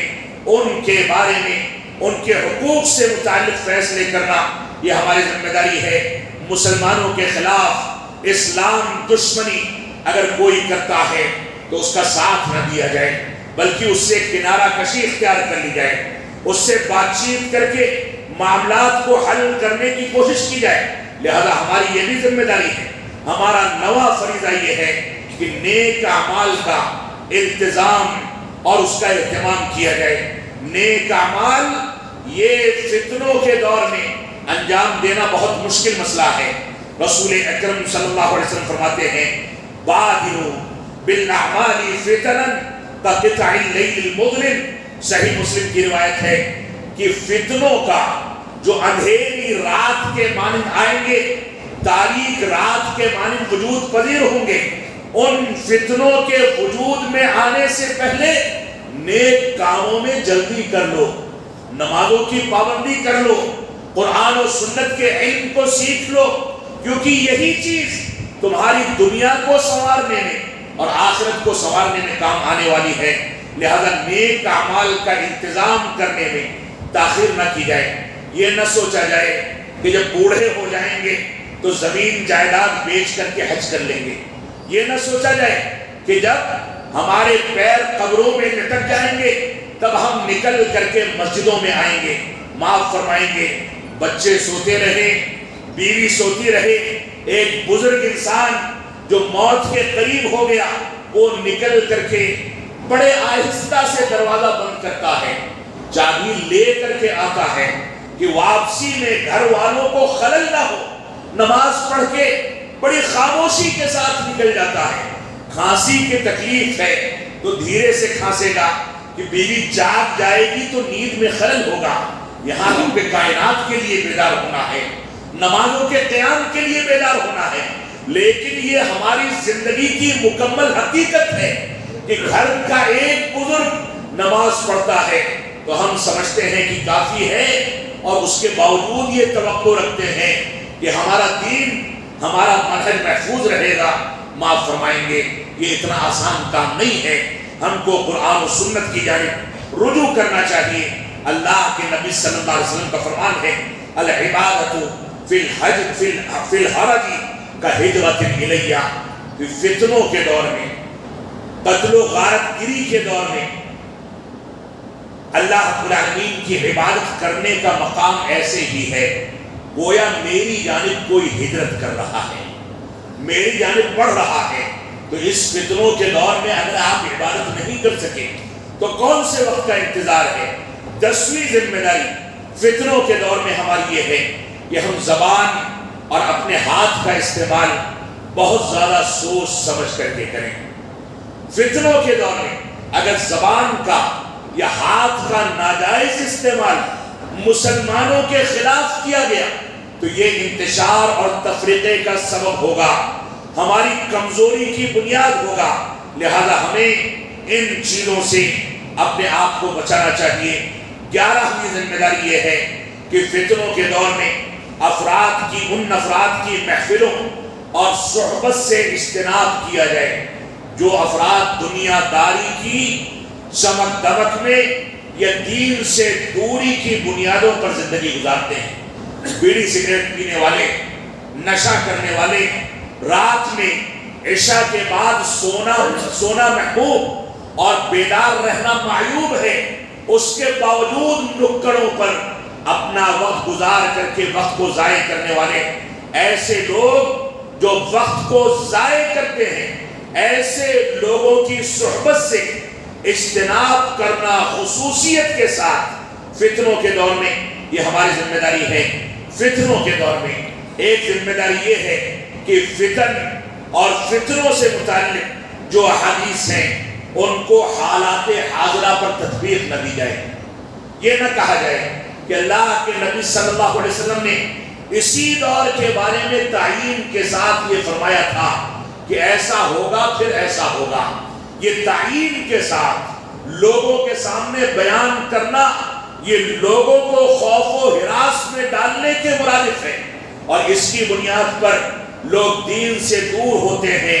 ان کے بارے میں ان کے حقوق سے متعلق فیصلے کرنا یہ ہماری ذمہ داری ہے۔ مسلمانوں کے خلاف اسلام دشمنی اگر کوئی کرتا ہے تو اس کا ساتھ نہ دیا جائے، بلکہ اس سے کنارہ کشی اختیار کر لی جائے، اس سے بات چیت کر کے معاملات کو حل کرنے کی کوشش کی جائے۔ لہذا ہماری یہ بھی ذمہ داری ہے، ہمارا نواں فریضہ یہ ہے کہ نیک اعمال کا التزام اور اس کا اہتمام کیا جائے۔ نیک اعمال یہ فتنوں کے دور میں انجام دینا بہت مشکل مسئلہ ہے۔ رسول اکرم صلی اللہ علیہ وسلم فرماتے ہیں بادروا بالاعمال فتنا كقطع الليل المظلم۔ صحیح مسلم کی روایت ہے کہ فتنوں کا جو اندھیری رات کے مانند آئیں گے، تاریک رات کے مانند وجود پذیر ہوں گے، ان فتنوں کے وجود میں آنے سے پہلے نیک کاموں میں جلدی کر لو، نمازوں کی پابندی کر لو، قرآن و سنت کے علم کو سیکھ لو، کیونکہ یہی چیز تمہاری دنیا کو سنوارنے میں اور آخرت کو سنوارنے میں کام آنے والی ہے۔ لہذا نیک اعمال کا انتظام کرنے میں تاخیر نہ کی جائے۔ یہ نہ سوچا جائے کہ جب بوڑھے ہو جائیں گے تو زمین جائیداد بیچ کر کے حج کر لیں گے، یہ نہ سوچا جائے کہ جب ہمارے پیر قبروں میں لٹک جائیں گے تب ہم نکل کر کے مسجدوں میں آئیں گے، معاف فرمائیں گے، بچے سوتے رہے، بیوی سوتی رہے، ایک بزرگ انسان جو موت کے قریب ہو گیا وہ نکل کر کے بڑے آہستہ سے دروازہ بند کرتا ہے، چابی لے کر کے آتا ہے کہ واپسی میں گھر والوں کو خلل نہ ہو، نماز پڑھ کے بڑی خاموشی کے ساتھ نکل جاتا ہے۔ کھانسی کی تکلیف ہے تو دھیرے سے کھانسے گا کہ بیوی جاگ جائے گی تو نیند میں خلل ہوگا۔ یہاں رب کائنات کے لیے بیدار ہونا ہے، نمازوں کے قیام کے لیے بیدار ہونا ہے، لیکن یہ ہماری زندگی کی مکمل حقیقت ہے کہ گھر کا ایک بزرگ نماز پڑھتا ہے تو ہم سمجھتے ہیں کہ کافی ہے، اور اس کے باوجود یہ توقع رکھتے ہیں کہ ہمارا دین، ہمارا منہج محفوظ رہے گا، معاف فرمائیں گے یہ اتنا آسان کام نہیں ہے۔ ہم کو قرآن و سنت کی جانب رجوع کرنا چاہیے۔ اللہ کے نبی صلی اللہ علیہ وسلم کا فرمان ہے العبادۃ فی الحرج کہجرۃ الیہ، فتنوں کے دور میں، قتل و غارت گری کے دور میں اللہ رب العالمین کی عبادت کرنے کا مقام ایسے ہی ہے گویا میری جانب کوئی ہجرت کر رہا ہے، میری جانب بڑھ رہا ہے۔ تو اس فتنوں کے دور میں اگر آپ عبادت نہیں کر سکے تو کون سے وقت کا انتظار ہے؟ 10ویں ذمہ داری فتنوں کے دور میں ہماری یہ ہے کہ ہم زبان اور اپنے ہاتھ کا استعمال بہت زیادہ سوچ سمجھ کر کے کریں۔ فتنوں کے دور میں اگر زبان کا یا ہاتھ کا ناجائز استعمال مسلمانوں کے خلاف کیا گیا تو یہ انتشار اور تفریقے کا سبب ہوگا، ہماری کمزوری کی بنیاد ہوگا۔ لہذا ہمیں ان چیزوں سے اپنے آپ کو بچانا چاہیے۔ 11ویں ذمہ داری یہ ہے کہ فتنوں کے دور میں ان افراد کی محفلوں اور صحبت سے اجتناب کیا جائے جو افراد دنیا داری کی چمک دمک میں یا دین سے دوری کی بنیادوں پر زندگی گزارتے ہیں۔ بیڑی سگریٹ پینے والے، نشہ کرنے والے، رات میں عشاء کے بعد سونا محبوب اور بیدار رہنا معیوب ہے، اس کے باوجود نکڑوں پر اپنا وقت گزار کر کے وقت کو ضائع کرنے والے، ایسے لوگ جو وقت کو ضائع کرتے ہیں، ایسے لوگوں کی صحبت سے اجتناب کرنا خصوصیت کے ساتھ فتنوں کے دور میں یہ ہماری ذمہ داری ہے۔ فتنوں کے دور میں ایک ذمہ داری یہ ہے کہ فتن اور فتنوں سے متعلق جو احادیث ہیں ان کو حالات حاضرہ پر تطبیق نہ دی جائے۔ یہ نہ کہا جائے کہ اللہ کے نبی صلی اللہ علیہ وسلم نے اسی دور کے بارے میں تعین کے ساتھ یہ فرمایا تھا کہ ایسا ہوگا پھر ایسا ہوگا۔ یہ تعین کے ساتھ لوگوں کے سامنے بیان کرنا یہ لوگوں کو خوف و ہراس میں ڈالنے کے مرادف ہے، اور اس کی بنیاد پر لوگ دین سے دور ہوتے ہیں،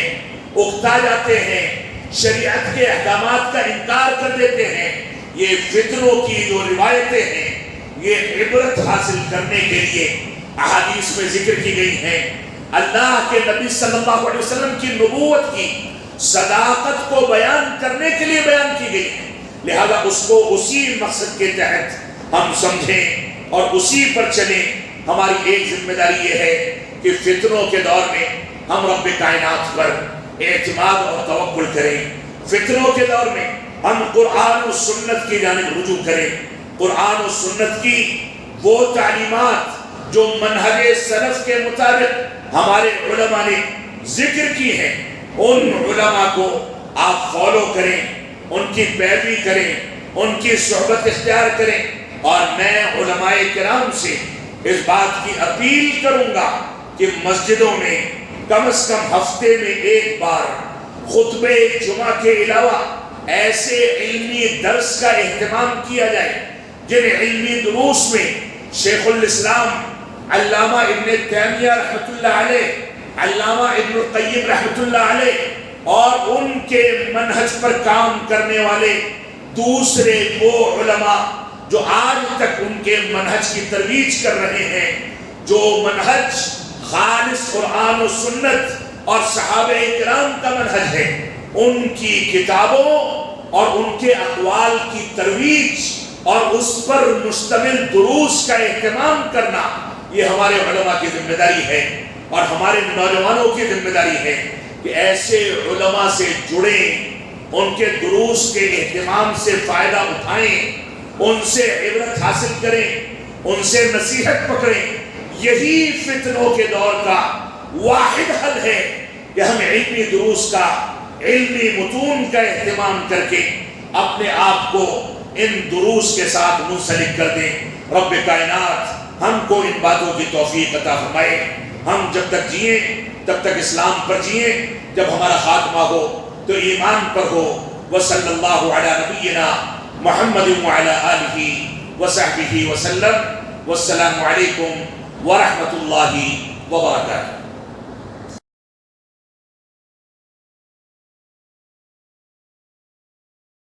اکتا جاتے ہیں، شریعت کے احکامات کا انکار کر دیتے ہیں۔ یہ فتنوں کی جو روایتیں ہیں یہ عبرت حاصل کرنے کے لیے احادیث میں ذکر کی گئی ہیں۔ اللہ کے نبی صلی اللہ علیہ وسلم کی نبوت کی صداقت کو بیان کرنے کے لیے بیان کی گئی ہے، لہذا اس کو اسی مقصد کے تحت ہم سمجھیں اور اسی پر چلیں۔ ہماری ایک ذمہ داری یہ ہے کہ فتنوں کے دور میں ہم رب کائنات پر اعتماد اور توکل کریں۔ فتنوں کے دور میں ہم قرآن و سنت کی جانب رجوع کریں۔ قرآن و سنت کی وہ تعلیمات جو منہج سلف کے مطابق ہمارے علماء نے ذکر کی ہیں، ان علماء کو آپ فالو کریں، ان کی پیروی کریں، ان کی صحبت اختیار کریں۔ اور میں علماء کرام سے اس بات کی اپیل کروں گا کہ مسجدوں میں کم از کم ہفتے میں ایک بار خطبے جمعہ کے علاوہ ایسے علمی درس کا اہتمام کیا جائے جن علمی دروس میں شیخ الاسلام علامہ ابن تیمیہ رحمۃ اللہ علیہ، علامہ ابن القیم رحمۃ اللہ علیہ اور ان کے منہج پر کام کرنے والے دوسرے وہ علماء جو آج تک ان کے منہج کی ترویج کر رہے ہیں، جو منہج خالص قرآن و سنت اور صحابہ کرام کا منہج ہے، ان کی کتابوں اور ان کے اقوال کی ترویج اور اس پر مشتمل دروس کا اہتمام کرنا یہ ہمارے علماء کی ذمہ داری ہے، اور ہمارے نوجوانوں کی ذمہ داری ہے کہ ایسے علماء سے جڑیں، ان کے دروس کے اہتمام سے فائدہ اٹھائیں، ان سے عبرت حاصل کریں، ان سے نصیحت پکڑیں۔ یہی فتنوں کے دور کا واحد حل ہے کہ ہم علمی دروس کا، علمی متون کا اہتمام کر کے اپنے آپ کو ان دروس کے ساتھ منسلک کر دیں۔ رب کائنات ہم کو ان باتوں کی توفیق عطا فرمائے۔ ہم جب تک جئیں تب تک اسلام پر جئیں، جب ہمارا خاتمہ ہو تو ایمان پر ہو۔ وصلی اللہ علی نبینا محمد وعلی آلہ وصحبہ وسلم۔ والسلام علیکم ورحمۃ اللہ وبرکاتہ.